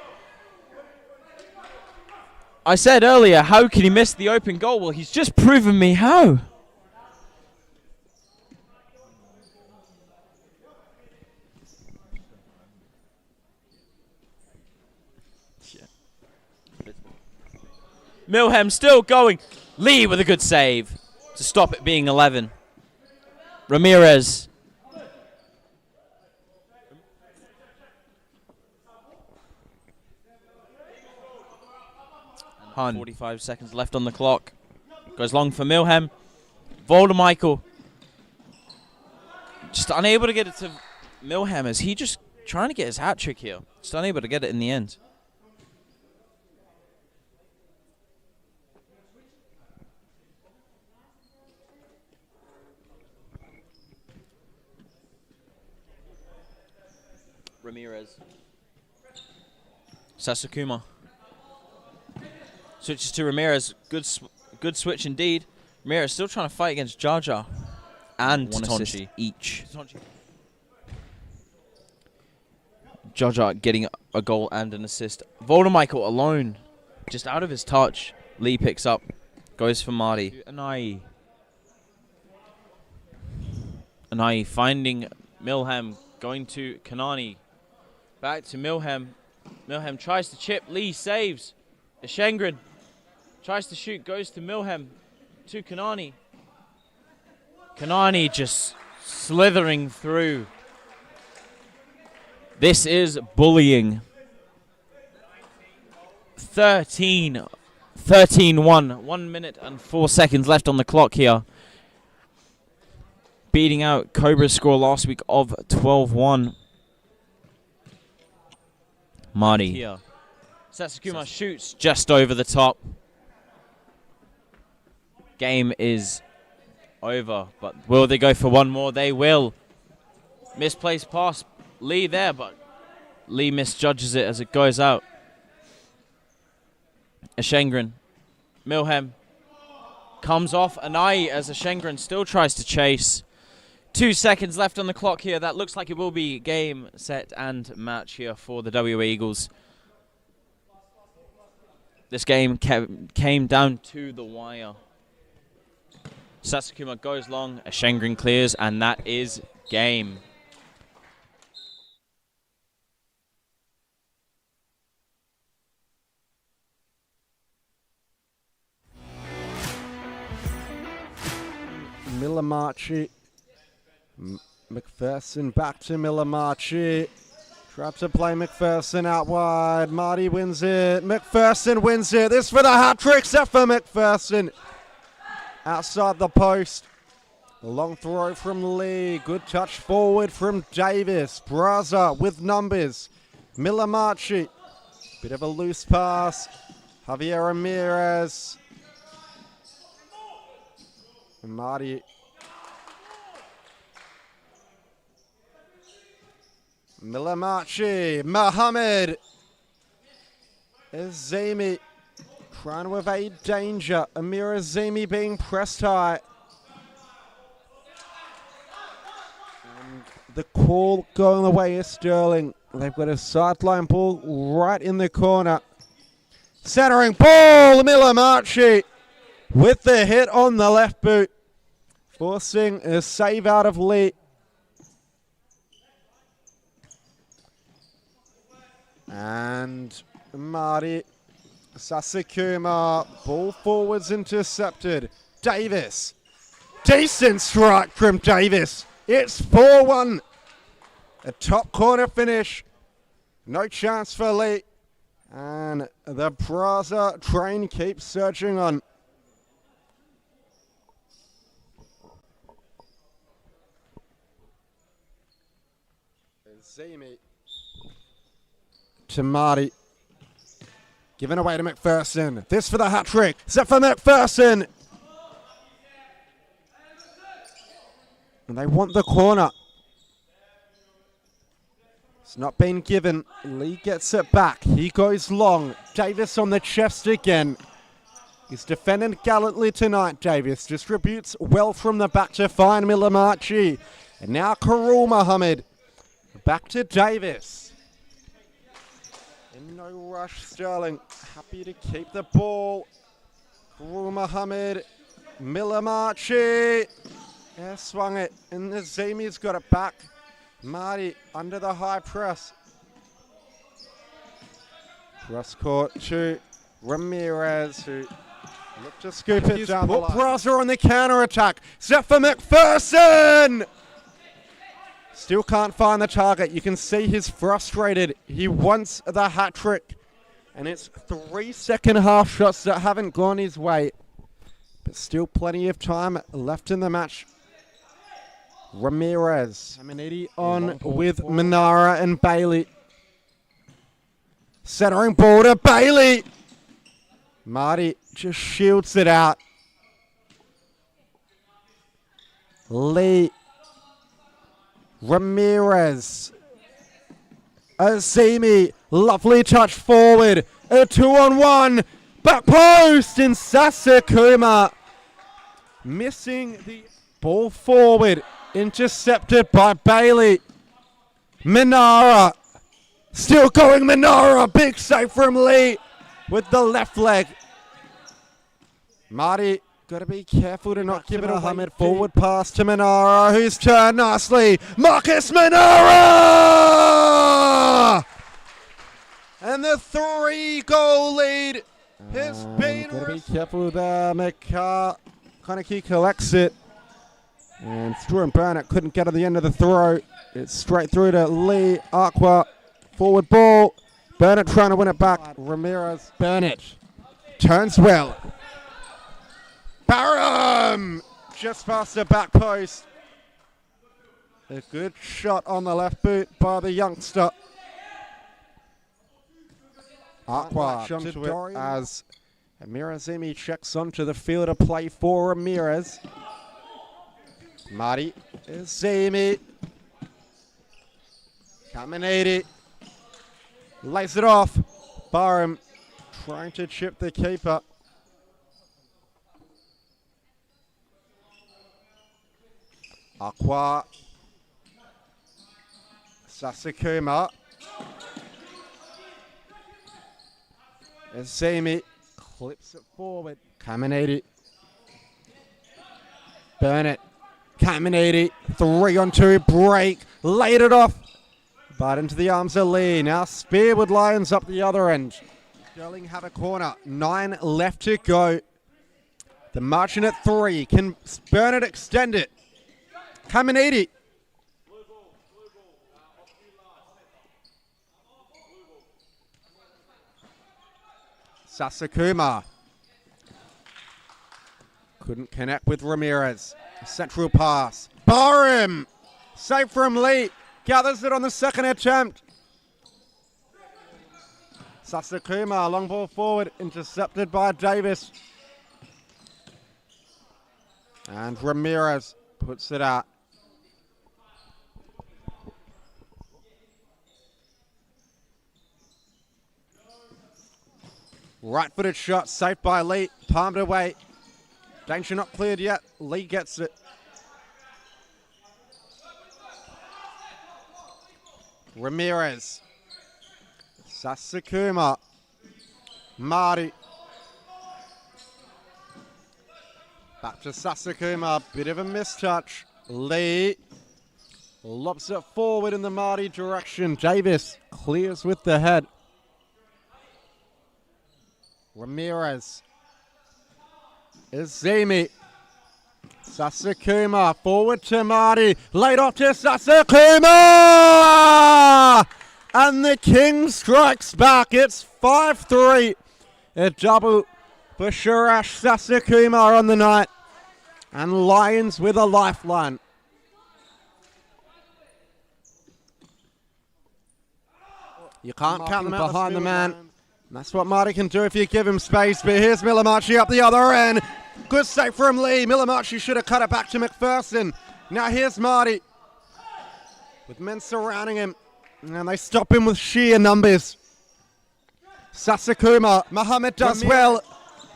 I said earlier, how can he miss the open goal? Well, he's just proven me how. Milhem still going. Lee with a good save to stop it being 11. Ramirez. Hun. 45 seconds left on the clock. Goes long for Milhem. Voldemichael. Just unable to get it to Milham. Is he just trying to get his hat trick here? Just unable to get it in the end. Ramirez. Sasakuma. Switches to Ramirez. Good switch indeed. Ramirez still trying to fight against Jaja and Tatonchi each. Jaja getting a goal and an assist. Voldemichael alone. Just out of his touch. Lee picks up. Goes for Marty. Anai finding Milham. Going to Kanani. Back to Milham. Milham tries to chip. Lee saves. Ashengren tries to shoot. Goes to Milham. To Kanani. Kanani just slithering through. This is bullying. 13-1. 1 minute and 4 seconds left on the clock here. Beating out Cobra's score last week of 12-1. Marty here. Sasakuma shoots just over the top. Game is over, but will they go for one more? They will. Misplaced pass. Lee there, but Lee misjudges it as it goes out. Ashengren. Milham comes off Anai as Ashengren still tries to chase. 2 seconds left on the clock here. That looks like it will be game, set, and match here for the WA Eagles. This game came down to the wire. Sasakuma goes long, Ashengren clears, and that is game. Milamarchi. McPherson back to Milamarchi. Tries to play McPherson out wide. Marty wins it. McPherson wins it. This for the hat trick set for McPherson. Outside the post. A long throw from Lee. Good touch forward from Davis. Braza with numbers. Milamarchi. Bit of a loose pass. Javier Ramirez. And Marty. Milamarchi. Mohammed. Azimi trying to evade danger. Amir Azimi being pressed high. And the call going the way is Sterling. They've got a sideline ball right in the corner. Centering ball. Milamarchi with the hit on the left boot. Forcing a save out of Lee. And Marty Sasakuma, ball forwards intercepted. Davis, decent strike from Davis. It's 4-1. A top corner finish. No chance for Lee. And the Braza train keeps surging on. Zimi. To Marty. Given away to McPherson. This for the hat trick. Set for McPherson. And they want the corner. It's not been given. Lee gets it back. He goes long. Davis on the chest again. He's defending gallantly tonight, Davis. Distributes well from the back to find Milamarchi. And now Karul Muhammad. Back to Davis. In no rush, Sterling. Happy to keep the ball. Karul Muhammad. Milamarchi. Yeah, swung it. And Azimi's got it back. Marty under the high press. Cross court to Ramirez, who looked to scoop it down the line. Braza on the counter attack. Set for McPherson. Still can't find the target. You can see he's frustrated. He wants the hat trick. And it's 3 second half shots that haven't gone his way. But still plenty of time left in the match. Ramirez. Amanidi on with Manara and Bailey. Centering ball to Bailey. Marty just shields it out. Lee. Ramirez. Azimi. Lovely touch forward. A 2-on-1. Back post in Sasakuma. Missing the ball forward. Intercepted by Bailey. Manara. Still going Manara. Big save from Lee with the left leg. Marty, got to be careful to not give it a Muhammad. Forward pass to Manara, who's turned nicely. Marcus Manara! And the 3-goal lead has been... Got to be careful there. Kaneki collects it. And Stuart and Burnett couldn't get to the end of the throw. It's straight through to Lee. Aqua. Forward ball. Burnett trying to win it back. Ramirez. Burnett turns well. Barham! Just past the back post. A good shot on the left boot by the youngster. Aqua onto it as Mirazimi checks onto the field of play for Ramirez. Marty Azimi. Caminati. Lays it off. Barham trying to chip the keeper. Aqua. Sasakuma. Azimi clips it forward. Caminati. Burnett. Caminati. 3-on-2 break. Laid it off. But into the arms of Lee. Now Spearwood Lions up the other end. Sterling have a corner. 9 left to go. The margin at 3. Can Burnett extend it? Caminati. Sasakuma. Couldn't connect with Ramirez. Central pass. Barham. Save from Lee. Gathers it on the second attempt. Sasakuma, long ball forward, intercepted by Davis. And Ramirez puts it out. Right-footed shot, saved by Lee, palmed away. Danger not cleared yet. Lee gets it. Ramirez. Sasakuma. Marty. Back to Sasakuma. Bit of a mistouch. Lee. Lobs it forward in the Marty direction. Davis clears with the head. Ramirez. Azimi. Sasakuma forward to Marty. Laid off to Sasakuma! And the King strikes back. It's 5-3. A double for Shurash Sasakuma on the night. And Lions with a lifeline. You can't count them behind the man. And that's what Marty can do if you give him space. But here's Milamachi up the other end. Good save from Lee. Milamachi should have cut it back to McPherson. Now here's Marty. With men surrounding him. And they stop him with sheer numbers. Sasakuma. Muhammad does well.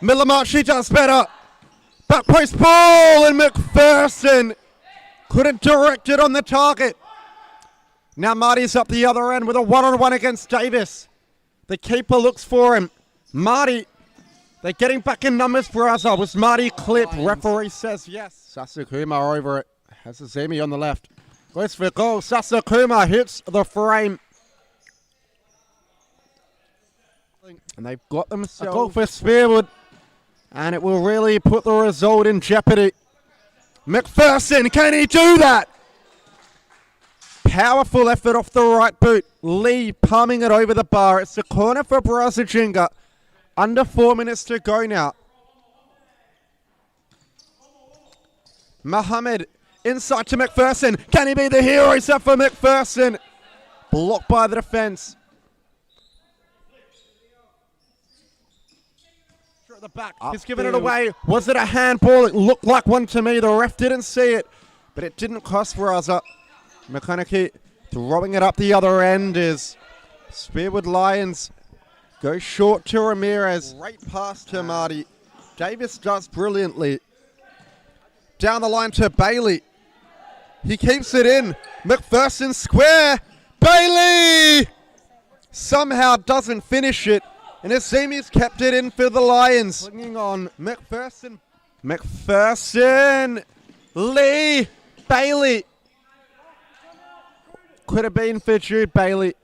Milamachi does better. Back post ball. And McPherson couldn't direct it on the target. Now Marty's up the other end with a one-on-one against Davis. The keeper looks for him. Marty. They're getting back in numbers, Braza. Was Marty clip? Referee says yes. Sasakuma over it. Has Azimi on the left. Goes for goal. Sasakuma hits the frame. And they've got themselves a goal for Spearwood. And it will really put the result in jeopardy. McPherson, can he do that? Powerful effort off the right boot. Lee palming it over the bar. It's the corner for Brazajinga. Under 4 minutes to go now. Muhammad Inside to McPherson. Can he be the hero? He's up for McPherson. Blocked by the defense. At the back. He's given it away. Was it a handball? It looked like one to me. The ref didn't see it, but it didn't cost Raza. McConaughey throwing it up the other end is Spearwood Lions. Go short to Ramirez. Great pass to Marty. Davis does brilliantly. Down the line to Bailey. He keeps it in. McPherson square. Bailey somehow doesn't finish it. And Azimi's kept it in for the Lions. Clinging on McPherson. McPherson. Lee. Bailey. Could have been for Jude Bailey.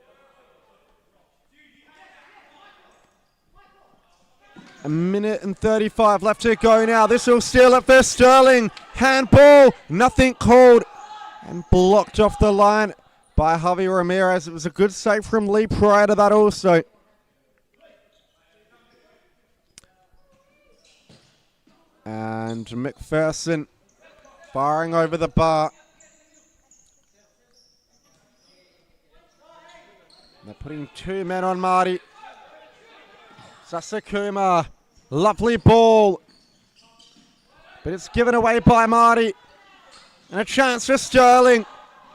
A minute and 35 left to go now. This will steal it for Sterling. Handball. Nothing called. And blocked off the line by Javi Ramirez. It was a good save from Lee prior to that also. And McPherson firing over the bar. They're putting two men on Marty. Sasakuma, lovely ball. But it's given away by Marty. And a chance for Sterling.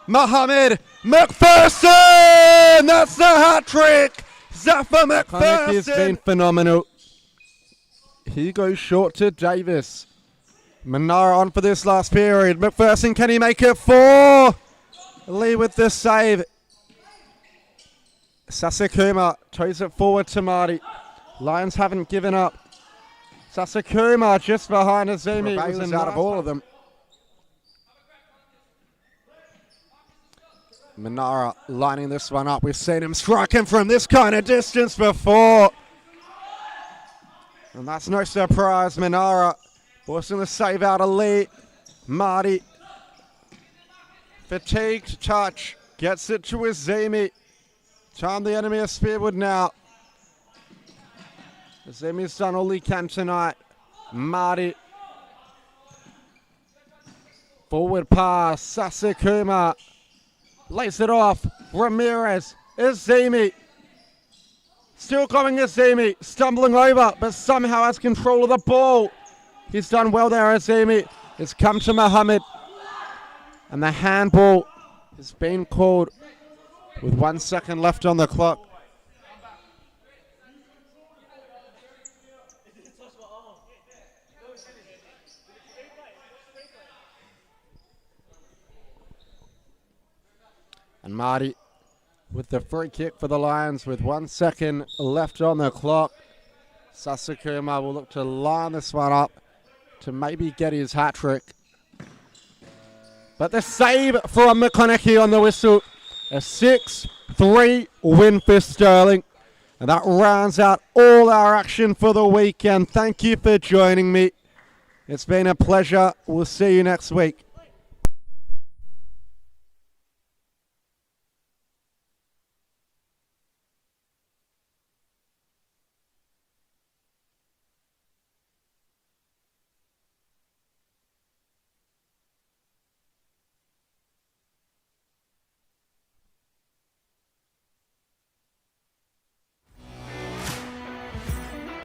Mohammed McPherson! That's the hat-trick! Zafar McPherson has been phenomenal. He goes short to Davis. Manara on for this last period. McPherson, can he make it 4? Lee with the save. Sasakuma toes it forward to Marty. Lions haven't given up. Sasakuma just behind Azimi. Bailey's out of all of them. Manara lining this one up. We've seen him striking from this kind of distance before. And that's no surprise. Manara forcing the save out of Lee. Marty. Fatigued touch. Gets it to Azimi. Time the enemy of Spearwood now. Azimi's done all he can tonight. Marty. Forward pass. Sasakuma. Lays it off. Ramirez. Azimi. Still coming Azimi. Stumbling over, but somehow has control of the ball. He's done well there, Azimi. It's come to Mohammed. And the handball has been called with 1 second left on the clock. And Marty with the free kick for the Lions with 1 second left on the clock. Sasakuma will look to line this one up to maybe get his hat-trick. But the save from McConaughey on the whistle. A 6-3 win for Sterling. And that rounds out all our action for the weekend. Thank you for joining me. It's been a pleasure. We'll see you next week.